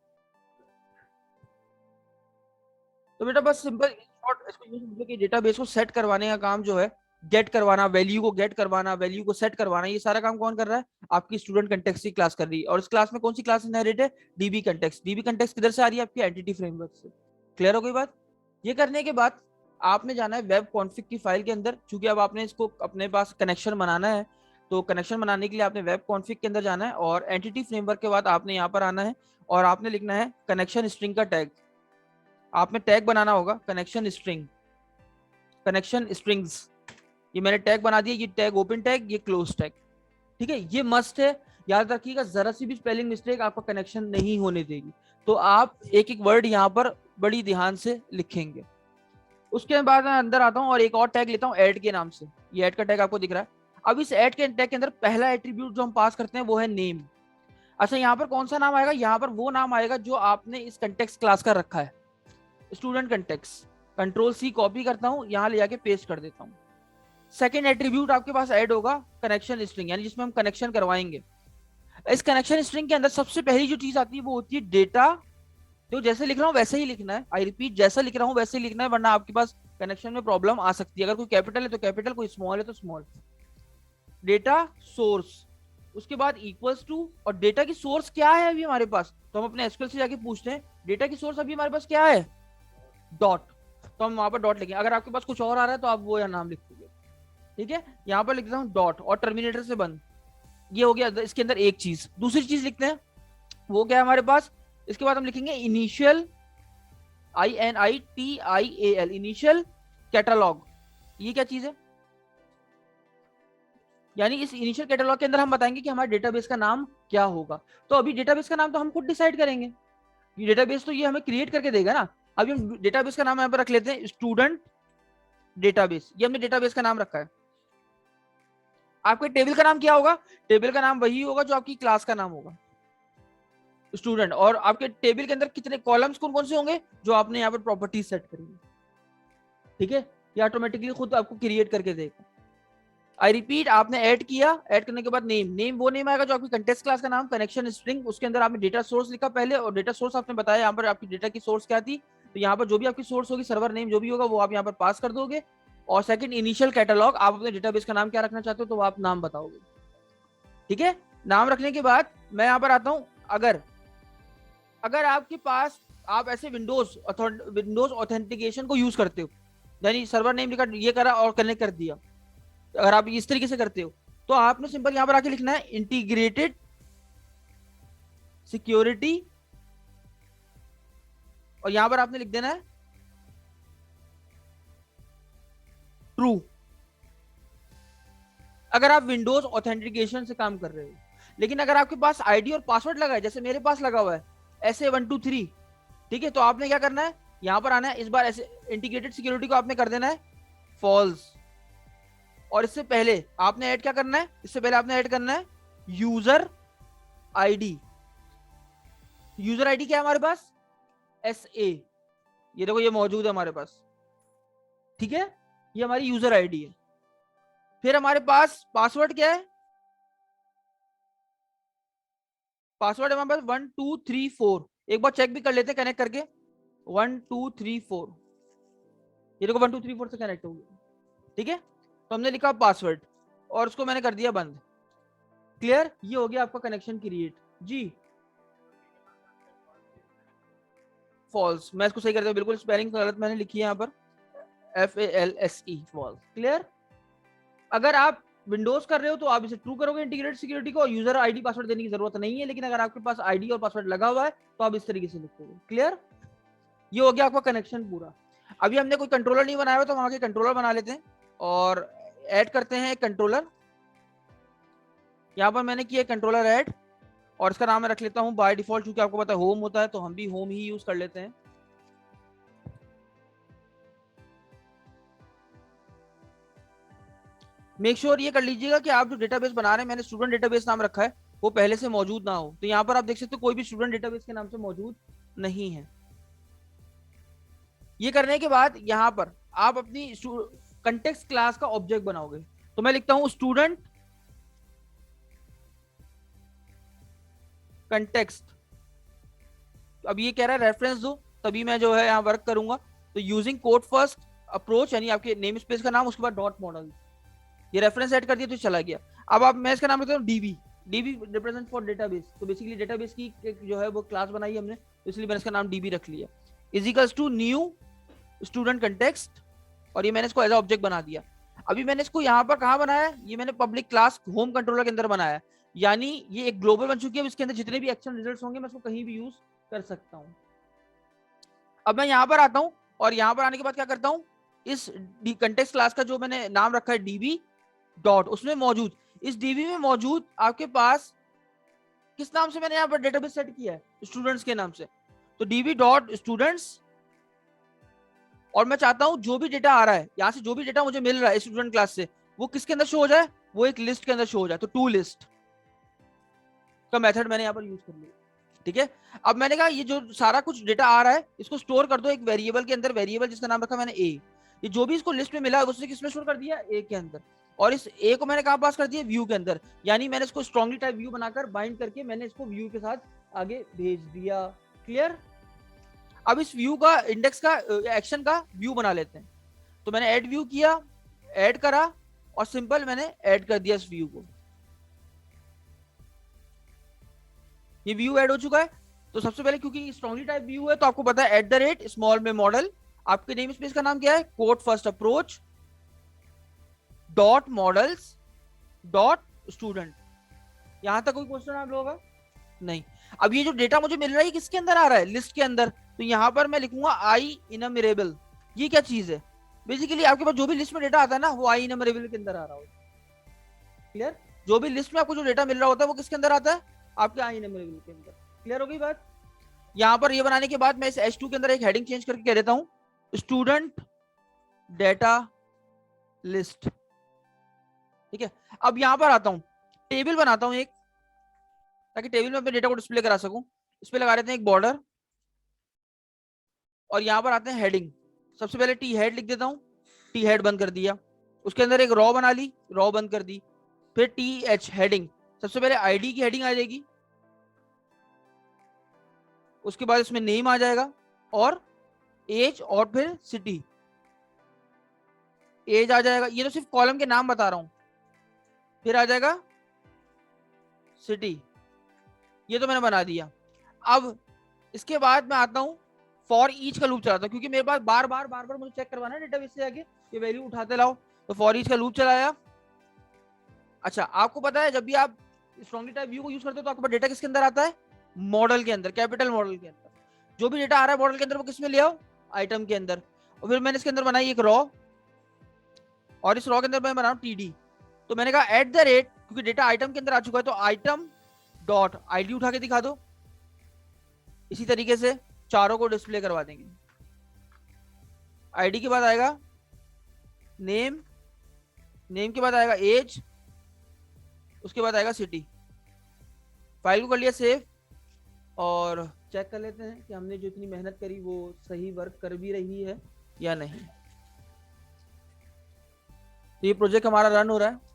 तो बेटा बस सिंपल शॉर्ट इसको ये समझो कि डेटाबेस को सेट करवाने का काम जो है, गेट करवाना, वैल्यू को गेट करवाना, वैल्यू को सेट करवाना, ये सारा काम कौन कर रहा है, आपकी स्टूडेंट कंटेक्स्ट की क्लास कर रही है। और इस क्लास में कौन सी क्लास इनहेरिट है, डीबी कंटेक्स्ट। डीबी कंटेक्स्ट किधर से आ रही है, आपकी एंटिटी फ्रेमवर्क से। क्लियर हो गई बात? ये करने के बाद आपने जाना है वेब कॉन्फ़िग की फाइल के अंदर, क्योंकि अब आपने इसको अपने पास कनेक्शन बनाना है। तो कनेक्शन बनाने के लिए आपने वेब कॉन्फ़िग के अंदर जाना है, और एंटिटी फ्रेमवर्क के बाद आपने यहाँ पर आना है और आपने लिखना है कनेक्शन स्ट्रिंग का टैग। आपने टैग बनाना होगा कनेक्शन स्ट्रिंग, कनेक्शन स्ट्रिंग्स। ये मैंने टैग बना दिया, ये टैग ओपन टैग, ये क्लोज टैग। ठीक है, ये मस्ट है, याद रखिएगा, जरा सी भी स्पेलिंग मिस्टेक आपका कनेक्शन नहीं होने देगी। तो आप एक एक वर्ड यहाँ पर बड़ी ध्यान से लिखेंगे। उसके बाद मैं अंदर आता हूँ और एक और टैग लेता हूँ ऐड के नाम से। ये ऐड का टैग आपको दिख रहा है। अब इस ऐड के टैग के अंदर पहला एट्रीब्यूट जो हम पास करते हैं वो है नेम। अच्छा, यहाँ पर कौन सा नाम आएगा, यहाँ पर वो नाम आएगा जो आपने इस कंटेक्स्ट क्लास का रखा है, student context. Control C copy करता हूँ, यहाँ ले जाके पेस्ट कर देता हूँ। सेकेंड एट्रीब्यूट आपके पास ऐड होगा कनेक्शन स्ट्रिंग, यानी जिसमें हम कनेक्शन करवाएंगे। इस कनेक्शन स्ट्रिंग के अंदर सबसे पहली जो चीज आती है वो होती है डेटा। तो जैसे लिख रहा हूँ वैसे ही लिखना है, आई रिपीट, जैसा लिख रहा हूँ वैसे ही लिखना है, वरना आपके पास कनेक्शन में प्रॉब्लम आ सकती है। अगर कोई कैपिटल है तो कैपिटल, कोई स्मॉल है तो स्मॉल। डेटा सोर्स, उसके बाद इक्वल्स टू, और डेटा की सोर्स क्या है अभी हमारे पास, तो हम अपने एसक्यूएल से जाके पूछते हैं डेटा की सोर्स अभी हमारे पास क्या है, डॉट। तो हम वहां पर डॉट लिखेंगे। अगर आपके पास कुछ और आ रहा है तो आप वो या नाम लिख दोगे। ठीक है, यहाँ पर लिख देता हूँ डॉट और टर्मिनेटर से बंद। ये हो गया इसके अंदर एक चीज। दूसरी चीज लिखते हैं, वो क्या है हमारे पास, इसके बाद हम लिखेंगे इनिशियल, INITIAL, इनिशियल कैटलॉग। ये क्या चीज है, यानी इस इनिशियल कैटलॉग के अंदर हम बताएंगे कि हमारे डेटाबेस का नाम क्या होगा। तो अभी डेटाबेस का नाम तो हम खुद डिसाइड करेंगे, ये डेटाबेस तो ये हमें क्रिएट करके देगा ना। अभी हम डेटाबेस का नाम यहाँ पर रख लेते हैं स्टूडेंट डेटाबेस। ये हमने डेटाबेस का नाम रखा है। आपके टेबल का नाम क्या होगा, टेबल का नाम वही होगा जो आपकी क्लास का नाम होगा, स्टूडेंट। और आपके टेबल के अंदर कितने कॉलम्स कौन कौन से होंगे, जो आपने यहाँ पर प्रॉपर्टीज सेट करी है। ठीक है, ये ऑटोमेटिकली खुद आपको क्रिएट करके देगा। आई रिपीट, आपने ऐड किया, ऐड करने के बाद नेम, नेम वो नेम आएगा जो आपकी कंटेस्ट क्लास का नाम, कनेक्शन स्ट्रिंग, उसके अंदर आपने डेटा सोर्स लिखा पहले, और डेटा सोर्स आपने बताया यहाँ पर आपकी डेटा की सोर्स क्या थी। तो यहाँ पर जो भी आपकी सोर्स होगी, सर्वर नेम जो भी होगा वो आप यहाँ पर पास कर दोगे। और सेकंड इनिशियल कैटलॉग, आप अपने डेटाबेस का नाम क्या रखना चाहते हो तो आप नाम बताओगे। ठीक है, नाम रखने के बाद मैं यहाँ पर आता हूँ, अगर अगर आपके पास आप ऐसे विंडोज ऑथेंटिकेशन को यूज करते हो, यानी सर्वर नेम लिखा, ये करा और कनेक्ट कर दिया, अगर आप इस तरीके से करते हो तो आपने सिंपल यहां पर आके लिखना है इंटीग्रेटेड सिक्योरिटी, और यहां पर आपने लिख देना है ट्रू। अगर आप विंडोज ऑथेंटिकेशन से काम कर रहे हो, लेकिन अगर आपके पास आईडी और पासवर्ड लगा है, जैसे मेरे पास लगा हुआ है SA123, ठीक है, तो आपने क्या करना है, यहां पर आना है, इस बार ऐसे इंटीग्रेटेड सिक्योरिटी को आपने कर देना है फॉल्स। और इससे पहले आपने ऐड क्या करना है, इससे पहले आपने ऐड करना है यूजर आईडी। यूजर आईडी क्या है हमारे पास, SA, ये देखो ये मौजूद है हमारे पास। ठीक है, ये हमारी यूजर आईडी है। फिर हमारे पास पासवर्ड क्या है, पासवर्ड हमारे पास 1234। एक बार चेक भी कर लेते हैं कनेक्ट करके, 1234, ये देखो 1234 से कनेक्ट हो गया। ठीक है, तो हमने लिखा पासवर्ड और उसको मैंने कर दिया बंद। क्लियर, ये हो गया आपका कनेक्शन क्रिएट जी। फॉल्स, मैं इसको सही कर दिया, बिल्कुल स्पेलिंग गलत मैंने लिखी है यहाँ पर, FALSE फॉल्स। क्लियर, अगर आप विंडोज कर रहे हो तो आप इसे ट्रू करोगे इंटीग्रेटेड सिक्योरिटी को, और यूजर आईडी पासवर्ड देने की जरूरत नहीं है, लेकिन अगर आपके पास आईडी और पासवर्ड लगा हुआ है तो आप इस तरीके से लिखोगे। क्लियर, ये हो गया आपका कनेक्शन पूरा। अभी हमने कोई कंट्रोलर नहीं बनाया हुआ, तो हम आगे कंट्रोलर बना लेते हैं और ऐड करते हैं एक कंट्रोलर। यहाँ पर मैंने किया कंट्रोलर ऐड, और इसका नाम मैं रख लेता हूँ बाय डिफॉल्ट, क्योंकि आपको पता है होम होता है तो हम भी होम ही यूज कर लेते हैं। मेक श्योर ये कर लीजिएगा कि आप जो डेटाबेस बना रहे हैं, मैंने स्टूडेंट डेटाबेस नाम रखा है, वो पहले से मौजूद ना हो। तो यहाँ पर आप देख सकते हो कोई भी स्टूडेंट डेटाबेस के नाम से मौजूद नहीं है। ये करने के बाद यहाँ पर आप अपनी कंटेक्स्ट क्लास का ऑब्जेक्ट बनाओगे। तो मैं लिखता हूँ स्टूडेंट कंटेक्स्ट। अब ये कह रहा है रेफरेंस दो, तभी मैं जो है यहाँ वर्क करूंगा। तो यूजिंग कोड फर्स्ट अप्रोच, यानी आपके नेम स्पेस का नाम, उसके बाद डॉट मॉडल, ये रेफरेंस ऐड कर दिया तो चला गया। अब आप, मैं इसका नाम रखता हूँ dB. DB represent for database, तो बेसिकली डेटाबेस की जो है वो क्लास बनाई हमने, तो इसलिए मैंने इसका नाम डीबी रख लिया। Equals to new student context, और ये मैंने इसको एज ऑब्जेक्ट बना दिया। अभी मैंने इसको यहाँ पर कहाँ बनाया, ये मैंने पब्लिक क्लास होम कंट्रोलर के अंदर बनाया, यानी ये एक ग्लोबल बन चुकी है। इसके अंदर जितने भी एक्शन रिजल्ट्स होंगे मैं इसको कहीं भी यूज कर सकता हूँ। अब मैं यहाँ पर आता हूँ, और यहाँ पर आने के बाद क्या करता हूँ, इस कंटेक्स्ट क्लास का जो मैंने नाम रखा है डीबी डॉट, उसमें मौजूद, इस डीबी में मौजूद आपके पास किस नाम से मैंने यहाँ पर डेटाबेस सेट किया है, स्टूडेंट्स के नाम से। तो डीबी डॉट स्टूडेंट्स, और मैं चाहता हूं जो भी डेटा आ रहा है यहाँ से, जो भी डेटा मुझे मिल रहा है स्टूडेंट क्लास से, वो किसके अंदर शो हो जाए, वो एक लिस्ट के अंदर शो हो जाए। तो टू लिस्ट का मेथड मैंने यहाँ पर यूज कर लिया। ठीक है, अब मैंने कहा ये जो सारा कुछ डेटा आ रहा है इसको स्टोर कर दो एक वेरिएबल के अंदर, वेरिएबल जिसका नाम रखा मैंने ए। ये जो भी इसको लिस्ट में मिला है उसने किसमें स्टोर कर दिया, ए के अंदर। और इस ए को मैंने कहा पास कर दिया, व्यू के अंदर, यानी मैंने इसको स्ट्रॉन्गली टाइप व्यू बनाकर बाइंड करके मैंने इसको व्यू के साथ आगे भेज दिया। क्लियर, अब इस व्यू का इंडेक्स का एक्शन का व्यू बना लेते हैं। तो मैंने ऐड व्यू किया, ऐड करा, और सिंपल मैंने ऐड कर दिया इस व्यू को। ये व्यू ऐड हो चुका है। तो सबसे पहले क्योंकि स्ट्रॉन्गली टाइप व्यू है तो आपको पता है @ स्मॉल में मॉडल, आपके नेम स्पेस का नाम क्या है, code first approach dot models dot student. यहां तक कोई क्वेश्चन आप लोगों का नहीं। अब ये जो डेटा मुझे मिल रहा है किसके अंदर आ रहा है, लिस्ट के अंदर। तो यहां पर मैं लिखूंगा आई इनमरेबल। ये क्या चीज है, बेसिकली आपके पास जो भी लिस्ट में डेटा आता है ना वो आई इनमरेबल के अंदर आ रहा होता है। क्लियर, जो भी लिस्ट में आपको जो डेटा मिल रहा होता है वो किसके अंदर आता है, आपके आई इनमरेबल के अंदर। क्लियर हो गई बात। यहां पर ये बनाने के बाद मैं इस H2 के अंदर एक हेडिंग चेंज करके कह देता हूं स्टूडेंट डेटा लिस्ट। ठीक है, अब यहां पर आता हूं, टेबल बनाता हूं एक, ताकि टेबल में अपने डेटा को डिस्प्ले करा सकूं। इस पे लगा देते हैं एक बॉर्डर, और यहां पर आते हैं हेडिंग। सबसे पहले टी हेड लिख देता हूं, टी हेड बंद कर दिया। उसके अंदर एक रॉ बना ली, रॉ बंद कर दी। फिर टी एच हेडिंग, सबसे पहले आईडी की हेडिंग आ जाएगी, उसके बाद इसमें नेम आ जाएगा, और एज, और फिर सिटी, एज आ जाएगा। ये तो सिर्फ कॉलम के नाम बता रहा हूं। फिर आ जाएगा सिटी, ये तो मैंने बना दिया। अब इसके बाद मैं आता हूं, फॉर ईच का लूप चलाता हूं, क्योंकि मेरे पास बार बार मुझे चेक करवाना है डेटाबेस से आगे ये वैल्यू उठाते लाओ। तो फॉर ईच का लूप चलाया। अच्छा, आपको पता है जब भी आप स्ट्रॉन्गली टाइप व्यू को यूज करते हो तो आपके पास डेटा किसके अंदर आता है, मॉडल के अंदर, कैपिटल मॉडल के अंदर। जो भी डेटा आ रहा है मॉडल के अंदर वो किसमें ले आओ, आइटम के अंदर। और फिर मैंने इसके अंदर बनाई एक रॉ, और इस रॉ के अंदर मैं बनाऊं टीडी। तो मैंने कहा क्योंकि डेटा आइटम के अंदर आ चुका है तो आइटम डॉट आईडी उठा के दिखा दो। इसी तरीके से चारों को डिस्प्ले करवा देंगे। आईडी के बाद आएगा नेम, नेम के बाद आएगा एज, उसके बाद आएगा सिटी। फाइल को कर लिया सेव, और चेक कर लेते हैं कि हमने जो इतनी मेहनत करी वो सही वर्क कर भी रही है या नहीं। तो ये प्रोजेक्ट हमारा रन हो रहा है।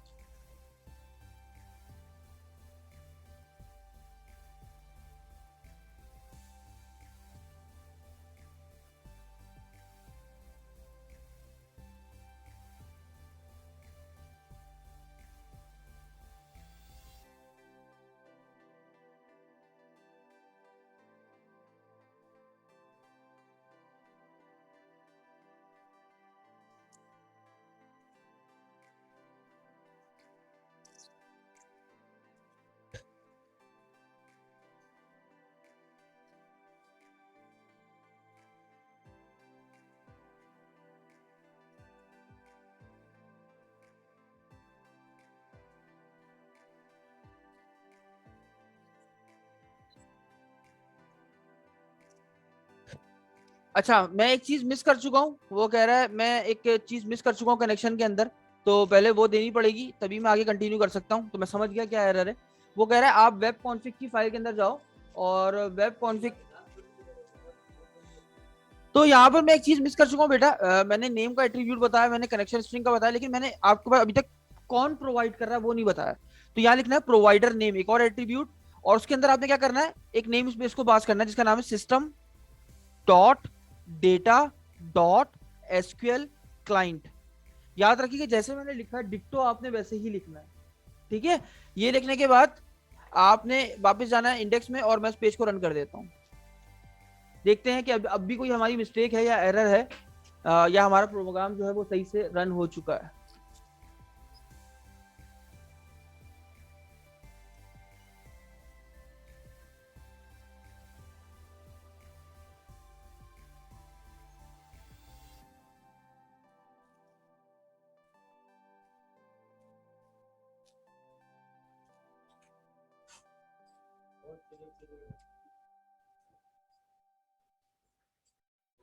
अच्छा, मैं एक चीज मिस कर चुका हूँ, वो कह रहा है मैं एक चीज मिस कर चुका हूँ कनेक्शन के अंदर, तो पहले वो देनी पड़ेगी तभी मैं आगे कंटिन्यू कर सकता हूँ। तो मैं समझ गया क्या एरर है। वो कह रहा है आप वेब कॉन्फ़िग की फाइल के अंदर जाओ और वेब कॉन्फ़िग। तो यहाँ पर मैं एक चीज मिस कर चुका हूँ बेटा, मैंने नेम का एट्रीब्यूट बताया, मैंने कनेक्शन स्ट्रिंग का बताया, लेकिन मैंने आपके पास अभी तक कौन प्रोवाइड कर रहा है वो नहीं बताया। तो यहाँ लिखना है प्रोवाइडर नेम, एक और एट्रीब्यूट, और उसके अंदर आपने क्या करना है, एक नेम स्पेस को पास करना है जिसका नाम है system dot data dot SQL client. याद रखिए कि जैसे मैंने लिखा है डिक्टो आपने वैसे ही लिखना है। ठीक है, ये लिखने के बाद आपने वापस जाना है इंडेक्स में, और मैं इस पेज को रन कर देता हूँ। देखते हैं कि अब भी कोई हमारी मिस्टेक है या एरर है, या हमारा प्रोग्राम जो है वो सही से रन हो चुका है।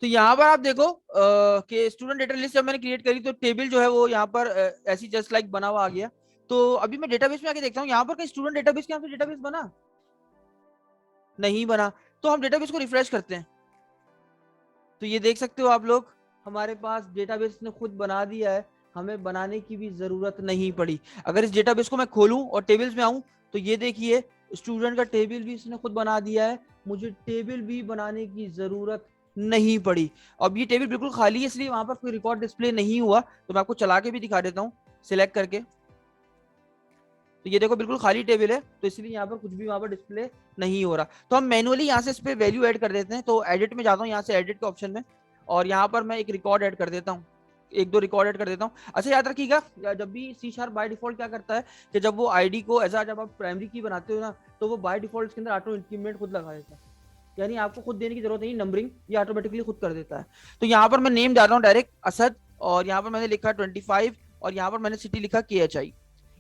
तो यहाँ पर आप देखो कि स्टूडेंट डेटा लिस्ट जब मैंने क्रिएट करी तो टेबल जो है वो यहाँ पर ऐसी जस्ट लाइक बना हुआ आ गया। तो अभी मैं डेटाबेस में आके देखता हूँ यहाँ पर कहीं स्टूडेंट डेटाबेस के नाम से डेटाबेस बना नहीं बना। तो हम डेटाबेस को रिफ्रेश करते हैं, तो ये देख सकते हो आप लोग, हमारे पास डेटाबेस ने खुद बना दिया है, हमें बनाने की भी जरूरत नहीं पड़ी। अगर इस डेटाबेस को मैं खोलूं और टेबल्स में आऊं तो ये देखिए स्टूडेंट का टेबल भी इसने खुद बना दिया है, मुझे टेबल भी बनाने की जरूरत नहीं पड़ी। अब ये टेबल बिल्कुल खाली है इसलिए वहां पर कोई रिकॉर्ड डिस्प्ले नहीं हुआ। तो मैं आपको चला के भी दिखा देता हूँ सिलेक्ट करके। तो ये देखो बिल्कुल खाली टेबल है, तो इसलिए यहाँ पर कुछ भी वहां पर डिस्प्ले नहीं हो रहा। तो हम मैनुअली यहाँ से इस पे वैल्यू ऐड कर देते हैं। तो एडिट में जाता हूँ, यहाँ से एडिट के ऑप्शन में, और यहाँ पर मैं एक रिकॉर्ड ऐड कर देता हूँ, एक दो रिकॉर्ड ऐड कर देता हूँ। अच्छा याद रखिएगा, जब भी सी शार्प बाय डिफॉल्ट क्या करता है कि जब वो आईडी को एज जब आप प्राइमरी की बनाते हो ना, तो वो बाय डिफॉल्ट के अंदर ऑटो इंक्रीमेंट खुद लगा देता है, यानी आपको खुद देने की जरूरत नहीं, नंबरिंग ये ऑटोमेटिकली खुद कर देता है। तो यहाँ पर मैं नेम डाल रहा हूँ डायरेक्ट असद, और यहाँ पर मैंने लिखा 25, और यहाँ पर मैंने सिटी लिखा KHI।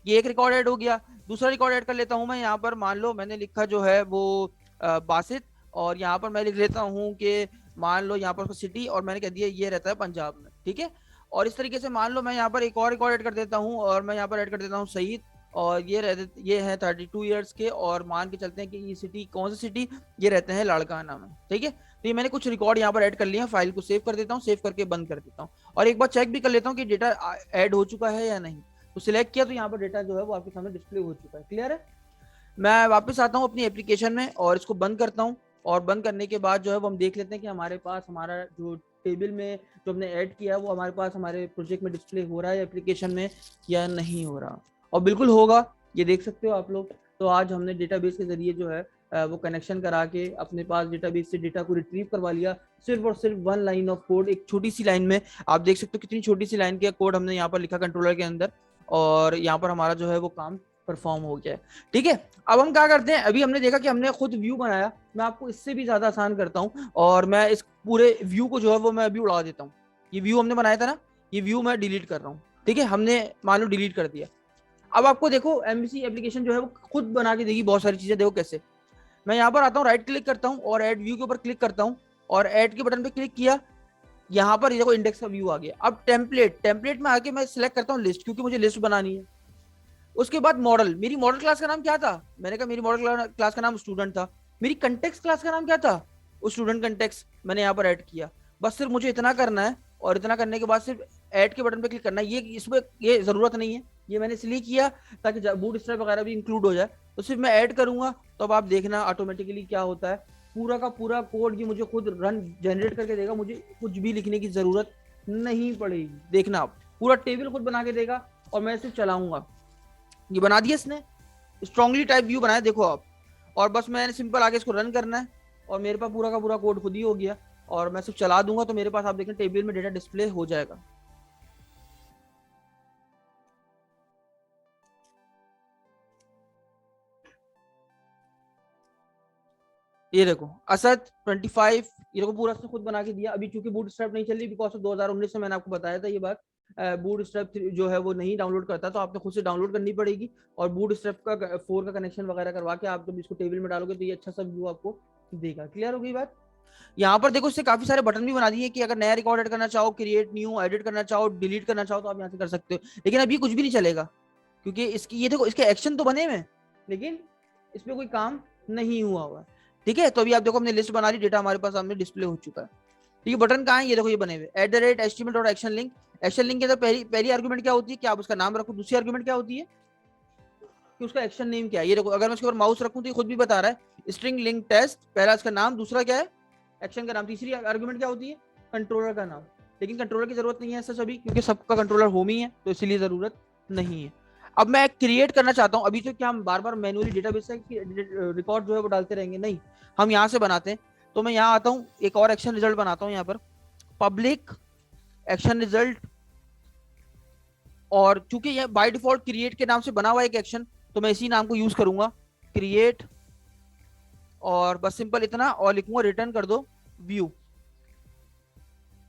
ये एक रिकॉर्ड ऐड हो गया। दूसरा रिकॉर्ड ऐड कर लेता हूँ मैं, यहाँ पर मान लो मैंने लिखा जो है वो बासित, और यहाँ पर मैं लिख लेता हूँ कि मान लो यहाँ पर सिटी, और मैंने कह दिया ये रहता है पंजाब में। ठीक है, और इस तरीके से मान लो मैं यहाँ पर एक और रिकॉर्ड ऐड कर देता हूँ, और मैं यहाँ पर ऐड कर देता हूँ सईद, और ये है 32 ईयर्स के, और मान के चलते हैं कि ये सिटी कौन सी सिटी, ये रहते हैं लाड़काना में। ठीक है, तो ये मैंने कुछ रिकॉर्ड यहाँ पर ऐड कर लिया, फाइल को सेव कर देता हूँ, सेव करके बंद कर देता हूँ, और एक बार चेक भी कर लेता हूँ कि डेटा ऐड हो चुका है या नहीं। तो सिलेक्ट किया तो यहाँ पर डेटा जो है वो आपके सामने डिस्प्ले हो चुका है। क्लियर है। मैं वापस आता हूँ अपनी एप्लीकेशन में और इसको बंद करता हूँ, और बंद करने के बाद जो है वो हम देख लेते हैं कि हमारे पास हमारा जो टेबल में जो हमने ऐड किया है वो हमारे पास हमारे प्रोजेक्ट में डिस्प्ले हो रहा है एप्लीकेशन में या नहीं हो रहा। और बिल्कुल होगा, ये देख सकते हो आप लोग। तो आज हमने डेटाबेस के जरिए जो है वो कनेक्शन करा के अपने पास डेटाबेस से डेटा को रिट्रीव करवा लिया, सिर्फ और सिर्फ वन लाइन ऑफ कोड, एक छोटी सी लाइन में। आप देख सकते हो कितनी छोटी सी लाइन का कोड हमने यहाँ पर लिखा कंट्रोलर के अंदर, और यहाँ पर हमारा जो है वो काम परफॉर्म हो गया है। ठीक है, अब हम क्या करते हैं, अभी हमने देखा कि हमने खुद व्यू बनाया, मैं आपको इससे भी ज्यादा आसान करता हूँ, और मैं इस पूरे व्यू को जो है वो मैं अभी उड़ा देता हूँ। ये व्यू हमने बनाया था ना, ये व्यू मैं डिलीट कर रहा हूँ। ठीक है, हमने मान लो डिलीट कर दिया। अब आपको देखो एमवीसी एप्लीकेशन जो है वो खुद बना के देगी बहुत सारी चीजें। देखो कैसे, मैं यहाँ पर आता हूँ, राइट क्लिक करता हूँ और ऐड व्यू के ऊपर क्लिक करता हूँ, और ऐड के बटन पे क्लिक किया, यहाँ पर देखो इंडेक्स का व्यू आ गया। अब टेम्पलेट, टेम्पलेट में आके मैं सिलेक्ट करता हूँ लिस्ट, क्योंकि मुझे लिस्ट बनानी है। उसके बाद मॉडल, मेरी मॉडल क्लास का नाम क्या था, मैंने कहा मेरी मॉडल क्लास का नाम स्टूडेंट था। मेरी कंटेक्स्ट क्लास का नाम क्या था, वो स्टूडेंट कंटेक्स्ट मैंने यहाँ पर ऐड किया। बस सिर्फ मुझे इतना करना है, और इतना करने के बाद सिर्फ ऐड के बटन पे क्लिक करना है। ये इसमें ये जरूरत नहीं है, ये मैंने इसलिए किया ताकि बूट स्ट्रैप वगैरह भी इंक्लूड हो जाए। तो सिर्फ मैं ऐड करूंगा, तो अब आप देखना ऑटोमेटिकली क्या होता है, पूरा का पूरा कोड ये मुझे खुद रन जनरेट करके देगा, मुझे कुछ भी लिखने की जरूरत नहीं पड़ेगी। देखना आप, पूरा टेबल खुद बना के देगा, और मैं सिर्फ चलाऊंगा। ये बना दिया इसने, स्ट्रांगली टाइप व्यू बनाया देखो आप। और बस मैंने सिंपल आगे इसको रन करना है, और मेरे पास पूरा का पूरा कोड खुद ही हो गया, और मैं सिर्फ चला दूंगा तो मेरे पास आप देखें टेबल में डेटा डिस्प्ले हो जाएगा। ये देखो असद 25, ये देखो पूरा इसने खुद बना के दिया। अभी चूंकि बूट स्ट्रैप नहीं चल रही बिकॉज ऑफ 2019 में मैंने आपको बताया था ये बात, बूट स्ट्रैप जो है वो नहीं डाउनलोड करता, तो आपको खुद से डाउनलोड करनी पड़ेगी, और बूट स्ट्रैप का 4 का कनेक्शन वगैरह करवा के आप जब इसको टेबल में डालोगे तो ये अच्छा सा व्यू आपको देगा। क्लियर हो गई बात। यहाँ पर देखो इससे काफी सारे बटन भी बना दिए कि अगर नया रिकॉर्ड ऐड करना चाहो, क्रिएट न्यू, एडिट करना चाहो, डिलीट करना चाहो, तो आप यहाँ से कर सकते हो। लेकिन अभी कुछ भी नहीं चलेगा, क्योंकि इसकी ये देखो इसके एक्शन तो बने हुए, लेकिन इसमें कोई काम नहीं हुआ हुआ। ठीक है, तो अभी आप देखो हमने लिस्ट बना ली, डेटा हमारे पास सामने डिस्प्ले हो चुका है। तो ये बटन कहाँ है, ये देखो ये बने हुए @HTML.action लिंक। एक्शन लिंक के अंदर पहली पहली आर्गुमेंट क्या होती है कि आप उसका नाम रखो। दूसरी आर्गुमेंट क्या होती है कि उसका एक्शन नेम क्या है। ये देखो अगर मैं उसके ऊपर माउस रखूं तो ये खुद भी बता रहा है स्ट्रिंग लिंक टेस्ट, पहला इसका नाम, दूसरा क्या है एक्शन का नाम, तीसरी आर्गुमेंट क्या होती है कंट्रोलर का नाम। लेकिन कंट्रोलर की जरूरत नहीं है ऐसा सभी, क्योंकि सबका कंट्रोलर होम ही है, तो इसीलिए जरूरत नहीं है। अब मैं क्रिएट करना चाहता हूँ, अभी तो क्या हम बार बार मैनुअली डेटाबेस से रिकॉर्ड जो है वो डालते रहेंगे, नहीं, हम यहाँ से बनाते हैं। तो मैं यहाँ आता हूँ, एक और एक्शन रिजल्ट बनाता हूँ यहाँ पर, पब्लिक एक्शन रिजल्ट। और चूंकि ये बाय डिफॉल्ट क्रिएट के नाम से बना हुआ है एक एक्शन, तो मैं इसी नाम को यूज करूंगा, क्रिएट, और बस सिंपल इतना, और लिखूंगा रिटर्न कर दो व्यू।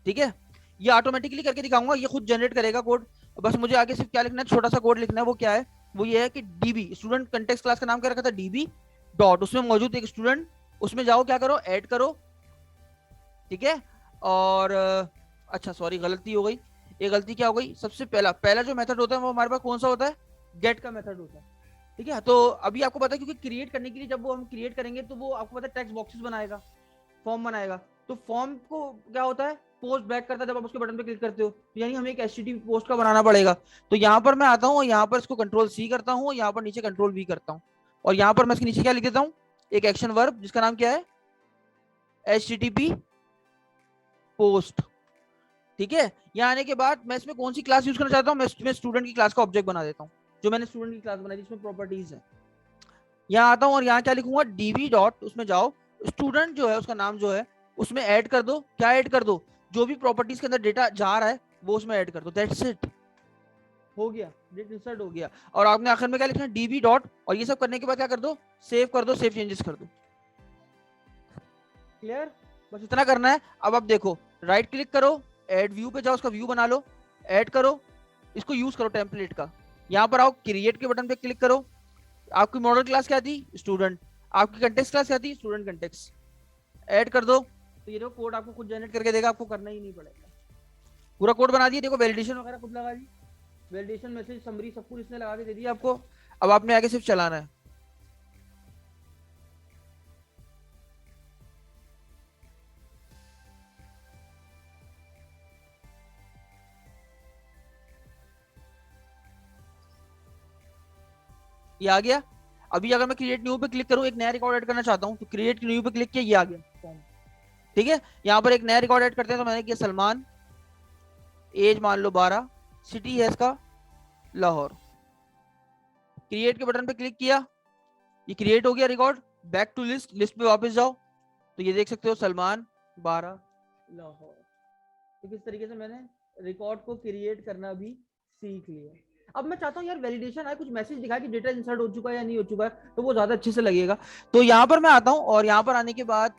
ठीक है, ये ऑटोमेटिकली करके दिखाऊंगा, ये खुद जनरेट करेगा कोड। बस मुझे आगे सिर्फ क्या लिखना है, छोटा सा कोड लिखना है। वो क्या है, वो ये है कि डीबी स्टूडेंट कंटेक्स्ट क्लास का नाम क्या रखा था, डीबी डॉट, उसमें मौजूद एक स्टूडेंट, उसमें जाओ क्या करो, ऐड करो। ठीक है, और अच्छा सॉरी गलती हो गई। ये गलती क्या हो गई, सबसे पहला पहला जो मेथड होता है वो हमारे पास कौन सा होता है, गेट का मेथड होता है। ठीक है, तो अभी आपको पता है क्योंकि क्रिएट करने के लिए जब वो हम क्रिएट करेंगे तो वो आपको पता है टेक्स्ट बॉक्सेस बनाएगा, फॉर्म बनाएगा। तो फॉर्म को क्या होता है, पोस्ट बैक करता है जब आप उसके बटन पे क्लिक करते हो, तो यानी हमें एक HTTP पोस्ट का बनाना पड़ेगा। तो यहाँ पर मैं आता हूँ और यहाँ पर इसको कंट्रोल C करता हूँ, यहाँ पर नीचे कंट्रोल V करता हूँ, और यहाँ पर मैं इसके नीचे क्या लिख देता हूँ, एक एक्शन वर्ब जिसका नाम क्या है, HTTP पोस्ट। ठीक है, यहाँ आने के बाद मैं इसमें कौन सी क्लास यूज करना चाहता हूँ, मैं स्टूडेंट की क्लास का ऑब्जेक्ट बना देता हूँ, जो मैंने स्टूडेंट की क्लास बनाई जिसमें प्रॉपर्टीज है। यहाँ आता हूँ और यहाँ क्या लिखूंगा, डीबी डॉट, उसमें जाओ, स्टूडेंट जो है उसका नाम जो है उसमें ऐड कर दो, क्या ऐड कर दो, जो भी प्रॉपर्टीज के अंदर डेटा जा रहा है वो उसमें ऐड कर दो, दैट्स इट, हो गया, डेट इंसर्ट हो गया। और आपने आखिर में क्या लिखना है, डीबी डॉट, और ये सब करने के बाद क्या कर दो, सेव कर दो, सेव चेंजेस कर दो। क्लियर, बस इतना करना है। अब आप देखो, राइट क्लिक करो, ऐड व्यू पे जाओ, उसका व्यू बना लो, ऐड करो, इसको यूज करो टेम्पलेट का। यहाँ पर आओ, क्रिएट के बटन पे क्लिक करो, आपकी मॉडल क्लास क्या थी, स्टूडेंट, आपकी कंटेक्स्ट क्लास क्या थी, स्टूडेंट कंटेक्स्ट, ऐड कर दो। तो ये देखो कोड आपको खुद जनरेट करके देगा, आपको करना ही नहीं पड़ेगा। पूरा कोड बना दिया, देखो वैलिडेशन वगैरह खुद लगा दी, वैलिडेशन मैसेज समरी सब कुछ इसने लगा के दे दिया आपको। अब आपने आगे सिर्फ चलाना है। ये आ गया। अभी अगर मैं क्रिएट न्यू पे क्लिक करूं, एक नया रिकॉर्ड ऐड करना चाहता हूं, तो क्रिएट न्यू पे क्लिक किया, ये आ गया फॉर्म। ठीक है, यहाँ पर एक नया रिकॉर्ड ऐड करते हैं, तो मैंने किया सलमान, एज मान लो 12, सिटी है इसका लाहौर। क्रिएट के बटन पे क्लिक किया, ये क्रिएट हो गया record. Back to list, list पे वापस जाओ, तो ये देख सकते हो सलमान 12 लाहौर। तो किस तरीके से मैंने रिकॉर्ड को क्रिएट करना भी सीख लिया। अब मैं चाहता हूँ यार वैलिडेशन आए, कुछ मैसेज दिखाए कि डेटा इंसर्ट हो चुका है या नहीं हो चुका है, तो वो ज्यादा अच्छे से लगेगा। तो यहाँ पर मैं आता हूँ और यहाँ पर आने के बाद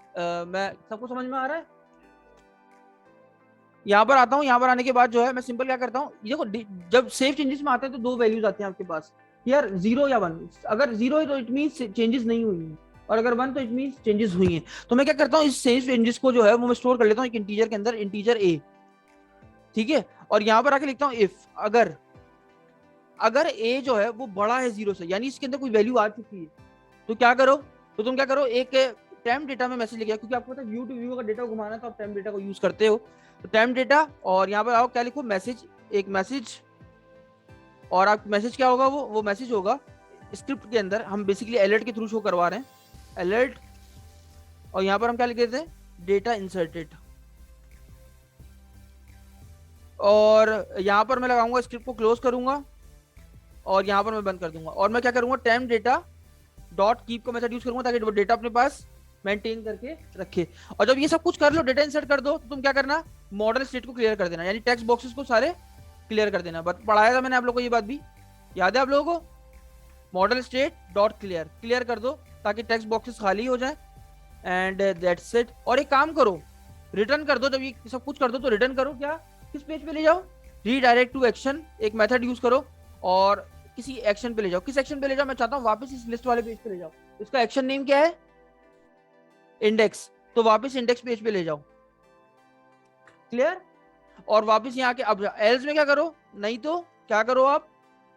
मैं, सबको समझ में आ रहा है, यहाँ पर आता हूँ, यहाँ पर आने के बाद जो है मैं सिंपल क्या करता हूँ, देखो जब सेव चेंजेस में आते हैं तो दो वैल्यूज आते हैं आपके पास, यार 0 या 1। अगर 0 है तो इट मीन चेंजेस नहीं हुई है, और अगर 1 तो इट मीन चेंजेस हुई है। तो मैं क्या करता हूँ, इस सेव चेंजेस को जो है वो मैं स्टोर कर लेता हूँ एक इंटीजर के अंदर, इंटीजर ए। ठीक है, और यहाँ पर आके लिखता हूँ इफ, अगर अगर ए जो है वो बड़ा है 0 से, यानी इसके अंदर कोई वैल्यू आ चुकी है, तो क्या करो, तो तुम क्या करो, एक टाइम डेटा में मैसेज लिखा, क्योंकि आपको पता है व्यू टू व्यू का डेटा को घुमाना है, तो आप टाइम डेटा को यूज करते हो। तो टाइम डेटा, और यहाँ पर आओ क्या लिखो, मैसेज, एक मैसेज, और आप मैसेज क्या होगा, वो मैसेज होगा स्क्रिप्ट के अंदर, हम बेसिकली अलर्ट के थ्रू शो करवा रहे हैं, अलर्ट, और यहाँ पर हम क्या लिख देते हैं, डेटा इंसर्टेड। और यहाँ पर मैं लगाऊंगा, स्क्रिप्ट को क्लोज करूंगा, और यहाँ पर मैं बंद कर दूंगा, और मैं क्या करूंगा, टाइम डेटा डॉट कीप को मेथड यूज करूंगा, ताकि वो डेटा अपने पास मेंटेन करके रखे। और जब ये सब कुछ कर लो, डेटा इंसर्ट कर दो, तो तुम क्या करना, मॉडल स्टेट को क्लियर कर देना, यानी टेक्स्ट बॉक्सेस को सारे क्लियर कर देना। पढ़ाया था मैंने आप लोगों को, ये बात भी याद है आप लोगों को, model state dot clear, clear कर दो ताकि टेक्स्ट बॉक्सेस खाली हो जाए, एंड दैट्स इट। और एक काम करो, रिटर्न कर दो, जब ये सब कुछ कर दो तो रिटर्न करो, क्या, किस पेज पे ले जाओ, रीडायरेक्ट टू एक्शन, एक मेथड यूज करो और किसी एक्शन पे ले जाओ। किस एक्शन पे ले जाओ, मैं चाहता हूँ वापस इस लिस्ट वाले पेज पे ले जाओ। इसका एक्शन नेम क्या है, इंडेक्स। तो वापस इंडेक्स पेज पे ले जाओ, क्लियर। और वापस यहाँ के अब एल्स में क्या करो, नहीं तो क्या करो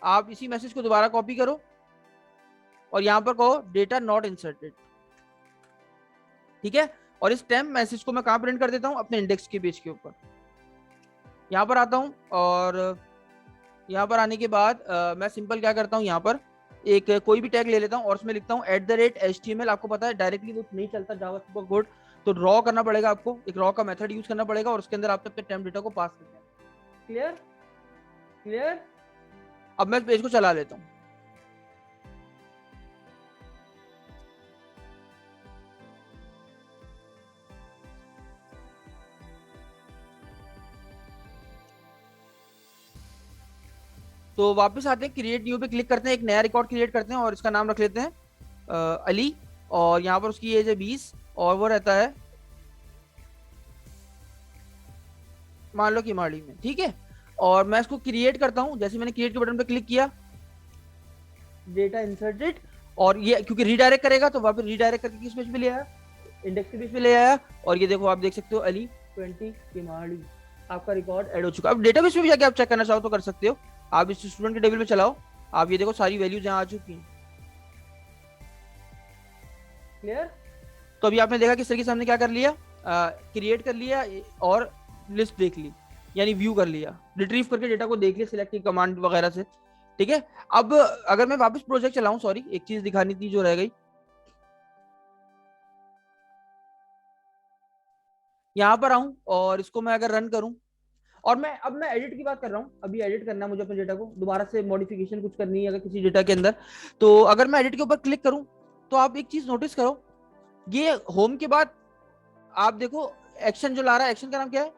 आप इसी मैसेज को दोबारा कॉपी करो और यहाँ पर कहो डेटा नॉट इंसर्टेड, ठीक है। और इस टेम्प मैसेज को मैं कहाँ प्रिंट कर देता हूँ, अपने इंडेक्स के पेज के ऊपर। यहाँ पर आता हूँ और यहाँ पर आने के बाद मैं सिंपल क्या करता हूँ, यहाँ पर एक कोई भी टैग ले लेता हूँ और उसमें लिखता हूँ @HTML। आपको पता है डायरेक्टली वो नहीं चलता जावास्क्रिप्ट का कोड, तो रॉ करना पड़ेगा आपको, एक रॉ का मेथड यूज करना पड़ेगा और उसके अंदर आप अपने टेम्प डेटा को पास करते हैं। Clear clear. अब मैं पेज को चला लेता हूँ। तो वापस आते हैं, क्रिएट न्यू पे क्लिक करते हैं, एक नया रिकॉर्ड क्रिएट करते हैं और इसका नाम रख लेते हैं अली। और यहाँ पर उसकी एज है 20 और वो रहता है मान लो कि माड़ी में, ठीक है। और मैं इसको क्रिएट करता हूँ, जैसे मैंने क्रिएट के बटन पे क्लिक किया, डेटा इंसर्टेड, और ये क्योंकि रीडायरेक्ट करेगा तो वापस रीडायरेक्ट करके किस पेज पे ले आया, इंडेक्स के पेज पे ले आया। और ये देखो आप देख सकते हो अली 20 किमाड़ी, आपका रिकॉर्ड ऐड हो चुका है। अब डेटाबेस में भी जाके आप चेक करना चाहो तो कर सकते हो, आप इस स्टूडेंट के टेबल पे चलाओ, आप ये देखो सारी वैल्यूज यहाँ आ चुकी हैं, क्लियर। तो अभी आपने देखा किस तरीके से हमने क्या कर लिया, क्रिएट कर लिया और लिस्ट देख ली, यानी व्यू कर लिया, रिट्रीव करके डेटा को देख लिया सिलेक्ट की कमांड वगैरह से, ठीक है। अब अगर मैं वापस प्रोजेक्ट चलाऊं, सॉरी एक चीज दिखानी थी जो रह गई, यहाँ पर आऊं और इसको मैं अगर रन करूं और मैं एडिट की बात कर रहा हूँ, अभी एडिट करना है मुझे अपने डेटा को, दोबारा से मॉडिफिकेशन कुछ करनी है अगर किसी डेटा के अंदर, तो अगर मैं एडिट के ऊपर क्लिक करूं तो आप एक चीज नोटिस करो, ये होम के बाद आप देखो एक्शन जो ला रहा है, एक्शन का नाम क्या है,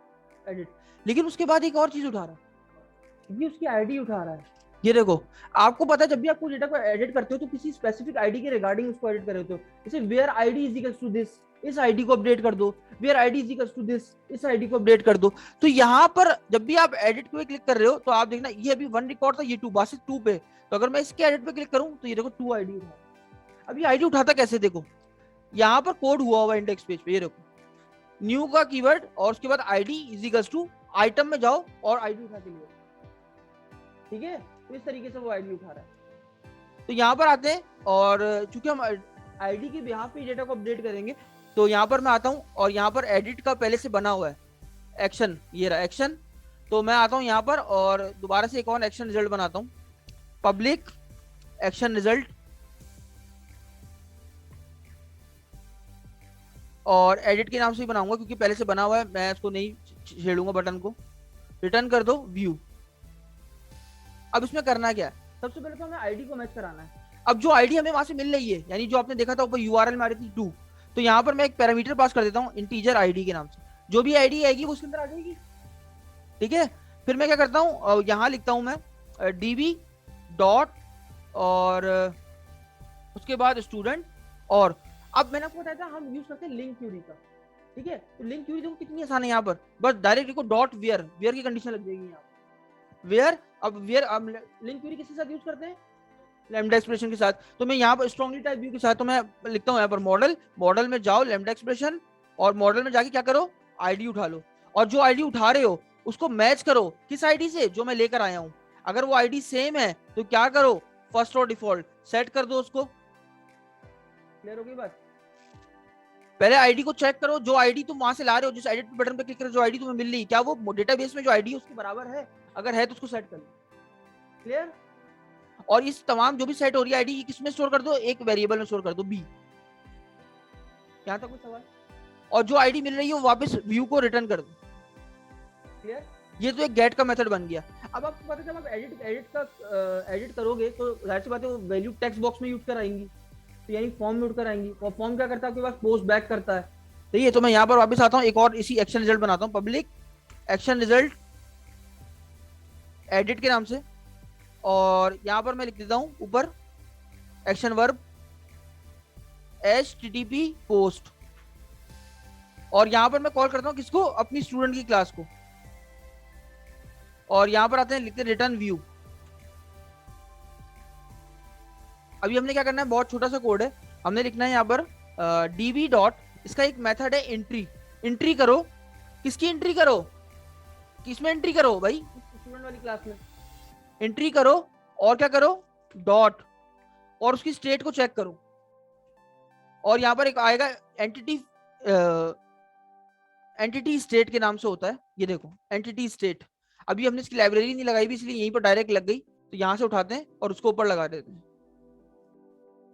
एडिट, लेकिन उसके बाद एक और चीज उठा रहा है, ये उसकी आईडी उठा रहा है। ये देखो, आपको पता है जब भी आप कोई डेटा को एडिट करते हो तो किसी स्पेसिफिक आईडी के रिगार्डिंग उसको एडिट कर रहे हो, जैसे where ID is equals to this, इस आईडी को अपडेट कर दो, where ID is equals to this, इस आईडी को अपडेट कर दो। तो यहाँ पर जब भी आप एडिट पे क्लिक कर रहे हो तो आप देखना ये अभी 1 रिकॉर्ड था, ये 2 बासिक 2 पे, तो अगर मैं इसके एडिट पे क्लिक करूं तो ये देखो 2 आईडी उठा, अब ये आईडी उठाता कैसे, देखो यहाँ पर कोड हुआ हुआ इंडेक्स पेज पे, ये देखो न्यू का कीवर्ड और उसके बाद ID is equals to, item में जाओ और आईडी उठा के लिए, ठीक है। तो इस तरीके से वो आईडी उठा रहा है। तो यहाँ पर आते हैं और चूंकि हम आईडी के बिहाफ पे डेटा को अपडेट करेंगे, तो यहाँ पर मैं आता हूँ और यहाँ पर एडिट का पहले से बना हुआ है एक्शन, ये रहा एक्शन। तो मैं आता हूँ यहाँ पर और दोबारा से एक और एक्शन रिजल्ट बनाता हूँ, पब्लिक एक्शन रिजल्ट, और एडिट के नाम से ही बनाऊंगा क्योंकि पहले से बना हुआ है, मैं इसको नहीं छेड़ूंगा बटन को। रिटर्न कर दो व्यू। अब इसमें करना क्या है, सबसे पहले तो हमें आईडी को मैच कराना है। अब जो आईडी हमें वहां से मिल रही है, यानी जो आपने देखा था ऊपर यूआरएल में आ रही थी 2, तो यहाँ पर मैं एक पैरामीटर पास कर देता हूँ इंटीजर आईडी के नाम से, जो भी आईडी आएगी वो उसके अंदर आ जाएगी, ठीक है। फिर मैं क्या करता हूँ, यहाँ लिखता हूँ मैं डीबी डॉट और उसके बाद स्टूडेंट, और अब मैंने आपको बताया था हम यूज करते हैं लिंक क्यूरी का, ठीक है। तो लिंक क्यूरी देखो कितनी आसान है, यहाँ पर बस डायरेक्ट लिखो डॉट वेयर, वेयर की कंडीशन लग जाएगी यहाँ वेयर। अब वेयर अब लिंक क्यूरी किसके साथ यूज करते हैं, लैम्डा एक्सप्रेशन के साथ। तो मैं यहाँ पर स्ट्रॉन्गली टाइप व्यू के साथ, तो मैं लिखता हूँ यहाँ पर मॉडल, मॉडल में जाओ लैम्डा एक्सप्रेशन और मॉडल में जाके क्या करो, आईडी उठा लो, और जो आईडी उठा रहे हो उसको मैच करो किस आईडी से, जो मैं लेकर आया हूँ। अगर वो आईडी सेम है तो क्या करो, फर्स्ट और डिफॉल्ट सेट कर दो उसको, क्लियर होगी बात। पहले आईडी को चेक करो, जो आईडी तुम वहां से ला रहे हो, जिस एडिट बटन पे क्लिक करो, जो आईडी तुम्हें मिल रही क्या वो डेटाबेस में जो आईडी है उसके बराबर है, अगर है तो उसको सेट कर लो, क्लियर। और इस तमाम जो भी सेट हो रही है आईडी किस में स्टोर कर दो, एक वेरिएबल में स्टोर कर दो बी। यहाँ तक कोई सवाल, और जो आईडी मिल रही है वो वापस व्यू को रिटर्न कर दो, क्लियर। ये तो एक गेट का मेथड बन गया। अब आपको पता है जब आप एडिट करोगे तो जाहिर सी बात है वो वैल्यू टेक्स्ट बॉक्स में यूज कराएंगी, तो यानी फॉर्म में उठ कर आएंगी, और फॉर्म क्या करता है आपके पास, पोस्ट बैक करता है, तो ये तो मैं यहाँ पर वापस आता हूँ, एक और इसी एक्शन रिजल्ट बनाता हूँ, पब्लिक एक्शन रिजल्ट एडिट के नाम से, और यहाँ पर मैं लिख देता हूँ ऊपर एक्शन वर्ब HTTP पोस्ट, और यहाँ पर मैं कॉल करता हूँ किसको, अपनी स्टूडेंट की क्लास को, और यहाँ पर आते हैं लिखते हैं रिटर्न व्यू। अभी हमने क्या करना है, बहुत छोटा सा कोड है, हमने लिखना है यहाँ पर db डॉट इसका एक मेथड है एंट्री। एंट्री करो, किसकी एंट्री करो, किसमें एंट्री करो भाई, स्टूडेंट वाली क्लास में एंट्री करो, और क्या करो, डॉट, और उसकी स्टेट को चेक करो। और यहां पर एक आएगा एंटिटी, एंटिटी स्टेट के नाम से होता है, ये देखो एंटिटी स्टेट। अभी हमने इसकी लाइब्रेरी नहीं लगाई भी, इसलिए यहीं पर डायरेक्ट लग गई, तो यहां से उठाते हैं और उसको ऊपर लगा देते हैं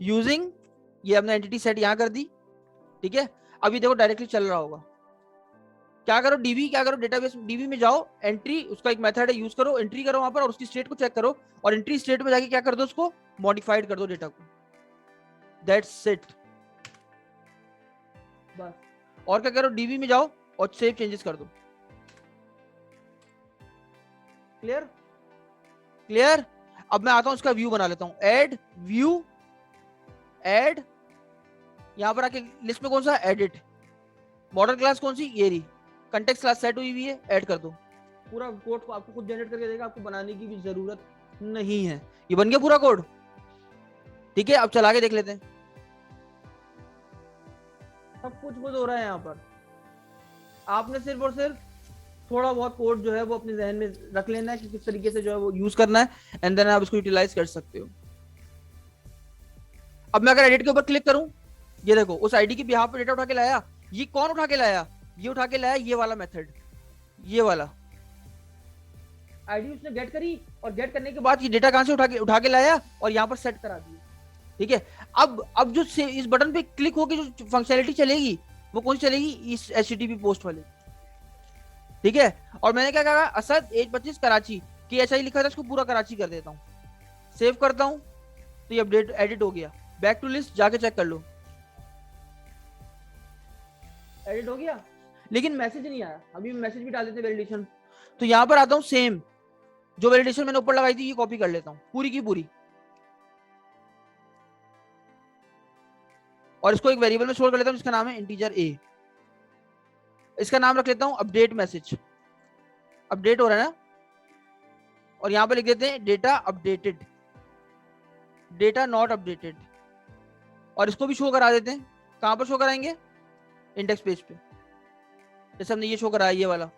यूजिंग, ये हमने एंटिटी सेट यहां कर दी, ठीक है। अभी देखो डायरेक्टली चल रहा होगा। क्या करो, डीबी, क्या करो, डेटाबेस डीबी में जाओ, एंट्री, उसका एक मेथड है, यूज करो, एंट्री करो वहां पर, और उसकी स्टेट को चेक करो, और एंट्री स्टेट में जाके क्या कर दो, उसको मॉडिफाइड कर दो डेटा को, दैट्स इट, बस। और क्या करो, डीबी में जाओ और सेव चेंजेस कर दो। Clear, clear. अब मैं आता हूं, इसका व्यू बना लेता हूं, ऐड व्यू, ऐड, यहां पर आके लिस्ट में कौन सा, एडिट, मॉडल क्लास कौन सी, ये रही, कंटेक्स्ट क्लास सेट हुई है, ऐड कर दो। पूरा कोड को आपको खुद जनरेट करके देगा, आपको बनाने की भी जरूरत नहीं है। ये बन गया पूरा कोड, ठीक है। अब चला के देख लेते हैं, सब कुछ खुद हो रहा है यहाँ पर। आपने सिर्फ और सिर्फ थोड़ा बहुत कोड जो है वो अपने जहन में रख लेना है कि किस तरीके से जो है वो यूज करना है, एंड देन आप इसको यूटिलाइज कर सकते हो। अब मैं अगर एडिट के ऊपर क्लिक करूं, ये देखो उस आईडी के बिहाफ पे डेटा उठा के लाया। ये कौन उठा के लाया, ये उठा के लाया ये वाला मेथड, ये वाला आईडी उसने गेट करी, और गेट करने के बाद ये डेटा कहां से उठा के लाया और यहाँ पर सेट करा दिया, ठीक है। अब जो इस बटन पे क्लिक होकर जो फंक्शनैलिटी चलेगी वो कौन सी चलेगी, इस एचटीटीपी पोस्ट वाली, ठीक है। और मैंने क्या कहा, असद एज 25 कराची, कि ऐसा ही लिखा था, इसको पूरा कराची कर देता हूँ, सेव करता हूँ, तो ये अपडेट एडिट हो गया। बैक टू लिस्ट जाके चेक कर लो, एडिट हो गया, लेकिन मैसेज नहीं आया। अभी मैसेज भी डाल देते वैलिडेशन, तो यहां पर आता हूं, सेम जो वैलिडेशन मैंने ऊपर लगाई थी ये कॉपी कर लेता हूं पूरी की पूरी, और इसको एक वेरिएबल में स्टोर कर लेता हूं जिसका नाम है इंटीजर ए। इसका नाम रख लेता हूं अपडेट मैसेज, अपडेट हो रहा है ना, और यहां पर लिख देते हैं data updated, data not updated, और इसको भी शो करा देते हैं। कहां पर शो कराएंगे, इंडेक्स पेज पे, जैसे हमने ये शो कराया ये वाला।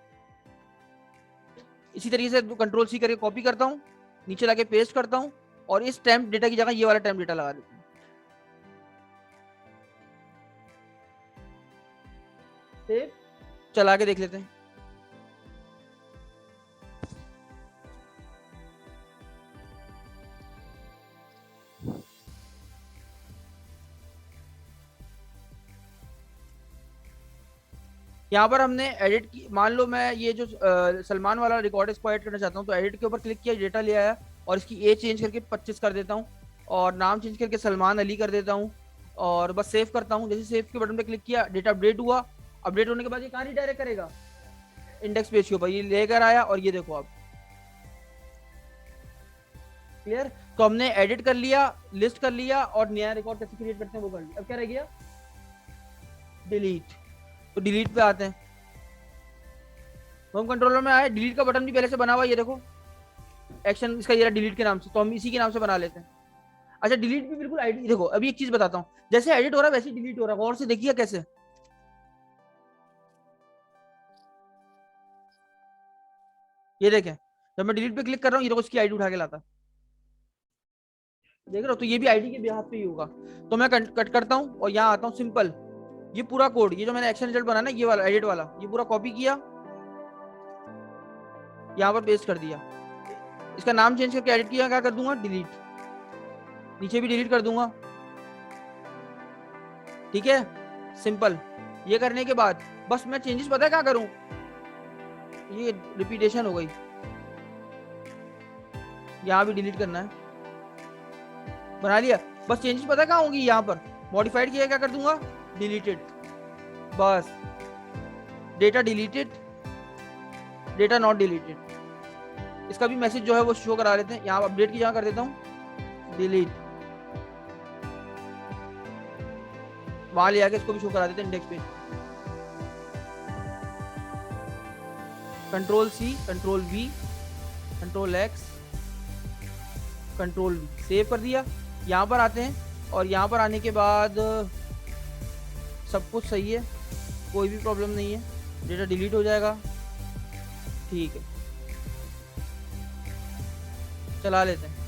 इसी तरीके से कंट्रोल सी करके कॉपी करता हूं, नीचे लाके पेस्ट करता हूं, और इस टेम्प डेटा की जगह ये वाला टेम्प डेटा लगा देता हूं। सेव, चला के देख लेते हैं। यहाँ पर हमने एडिट की, मान लो मैं ये जो सलमान वाला रिकॉर्ड इसको ऐड करना चाहता हूँ, तो एडिट के ऊपर क्लिक किया, डेटा ले आया, और इसकी एज चेंज करके 25 कर देता हूँ, और नाम चेंज करके सलमान अली कर देता हूँ, और बस सेव करता हूँ। जैसे सेव के बटन पे क्लिक किया, डेटा अपडेट हुआ, अपडेट होने के बाद ये कहाँ रिडायरेक्ट करेगा, इंडेक्स पेज के ऊपर, ये लेकर आया, और ये देखो आप, क्लियर। तो हमने एडिट कर लिया, लिस्ट कर लिया, और नया रिकॉर्ड कैसे क्रिएट करते हैं वो कर लिया। अब क्या रह गया, डिलीट। तो डिलीट पे आते हैं, होम कंट्रोलर में आए, डिलीट का बटन भी पहले से बना हुआ, ये देखो एक्शन इसका ये डिलीट के नाम से, तो हम इसी के नाम से बना लेते हैं। अच्छा, डिलीट भी बिल्कुल आईडी, देखो अभी एक चीज बताता हूँ, जैसे एडिट हो रहा है वैसे डिलीट हो रहा है, गौर से देखिए कैसे, ये देखें जब मैं डिलीट पे क्लिक कर रहा हूँ, ये देखो इसकी आईडी उठा के लाता, देख रहे हो, तो ये भी आईडी के बिहाफ पे ही होगा। तो मैं कट करता हूँ और यहाँ आता हूँ, सिंपल ये पूरा कोड, ये जो मैंने एक्शन रिजल्ट बनाना ये वाला एडिट वाला, ये पूरा कॉपी किया, यहाँ पर पेस्ट कर दिया, इसका नाम चेंज करके एडिट किया, क्या कर दूंगा, डिलीट, नीचे भी डिलीट कर दूंगा, ठीक है, सिंपल। ये करने के बाद बस मैं चेंजेस पता है क्या करूं, ये रिपीटेशन हो गई, यहाँ भी डिलीट करना है, बना लिया, बस चेंजेस पता कहाँ होंगी, यहाँ पर मॉडिफाइड किया, क्या कर दूंगा, डिलीटेड, बस data deleted, data not deleted. इसका भी मैसेज जो है वो शो करा लेते हैं, यहाँ अपडेट की जगह कर देता हूँ डिलीट, वहां ले आके इसको भी शो करा देते हैं इंडेक्स पे, control C, control V, control X, control V, save कर दिया। यहाँ पर आते हैं, और यहाँ पर आने के बाद सब कुछ सही है, कोई भी प्रॉब्लम नहीं है, डेटा डिलीट हो जाएगा। ठीक है, चला लेते हैं।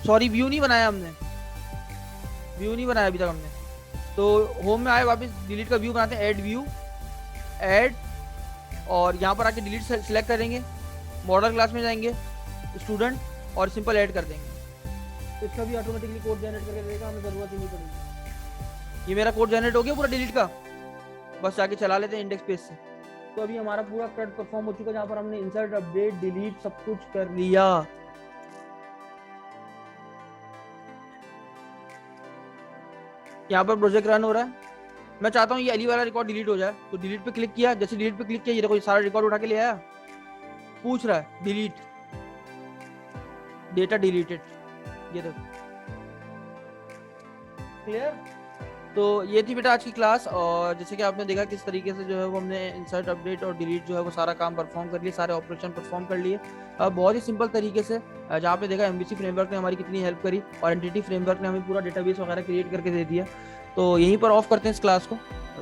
सॉरी, व्यू नहीं बनाया हमने, व्यू नहीं बनाया अभी तक हमने। तो होम में आए, वापस डिलीट का व्यू बनाते हैं, ऐड व्यू, ऐड, और यहाँ पर आके डिलीट सेलेक्ट करेंगे, मॉडल क्लास में जाएंगे, स्टूडेंट, और सिंपल ऐड कर देंगे। तो इसका भी ऑटोमेटिकली कोड जनरेट करके देगा, हमें जरूरत ही नहीं पड़ेगी। ये मेरा कोड जनरेट हो गया पूरा डिलीट का, बस जाके चला लेते हैं इंडेक्स पेज से। तो अभी हमारा पूरा कट परफॉर्म हो चुका है, जहाँ पर हमने इंसर्ट, अपडेट, डिलीट सब कुछ कर लिया। यहाँ पर प्रोजेक्ट रन हो रहा है। मैं चाहता हूँ ये अली वाला रिकॉर्ड डिलीट हो जाए, तो डिलीट पे क्लिक किया, जैसे डिलीट पे क्लिक किया, ये देखो सारा रिकॉर्ड उठा के ले आया, पूछ रहा है डिलीट, डेटा डिलीटेड, ये देखो, क्लियर। तो ये थी बेटा आज की क्लास, और जैसे कि आपने देखा किस तरीके से जो है वो हमने इंसर्ट, अपडेट और डिलीट जो है वो सारा काम परफॉर्म कर लिया, सारे ऑपरेशन परफॉर्म कर लिए बहुत ही सिंपल तरीके से। जहाँ आपने देखा एमवीसी फ्रेमवर्क ने हमारी कितनी हेल्प करी, और एंटिटी फ्रेमवर्क ने हमें पूरा डेटाबेस वगैरह क्रिएट करके दे दिया। तो यहीं पर ऑफ करते हैं इस क्लास को,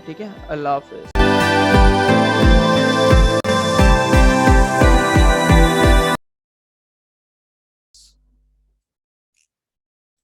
ठीक है, अल्लाह हाफिज़।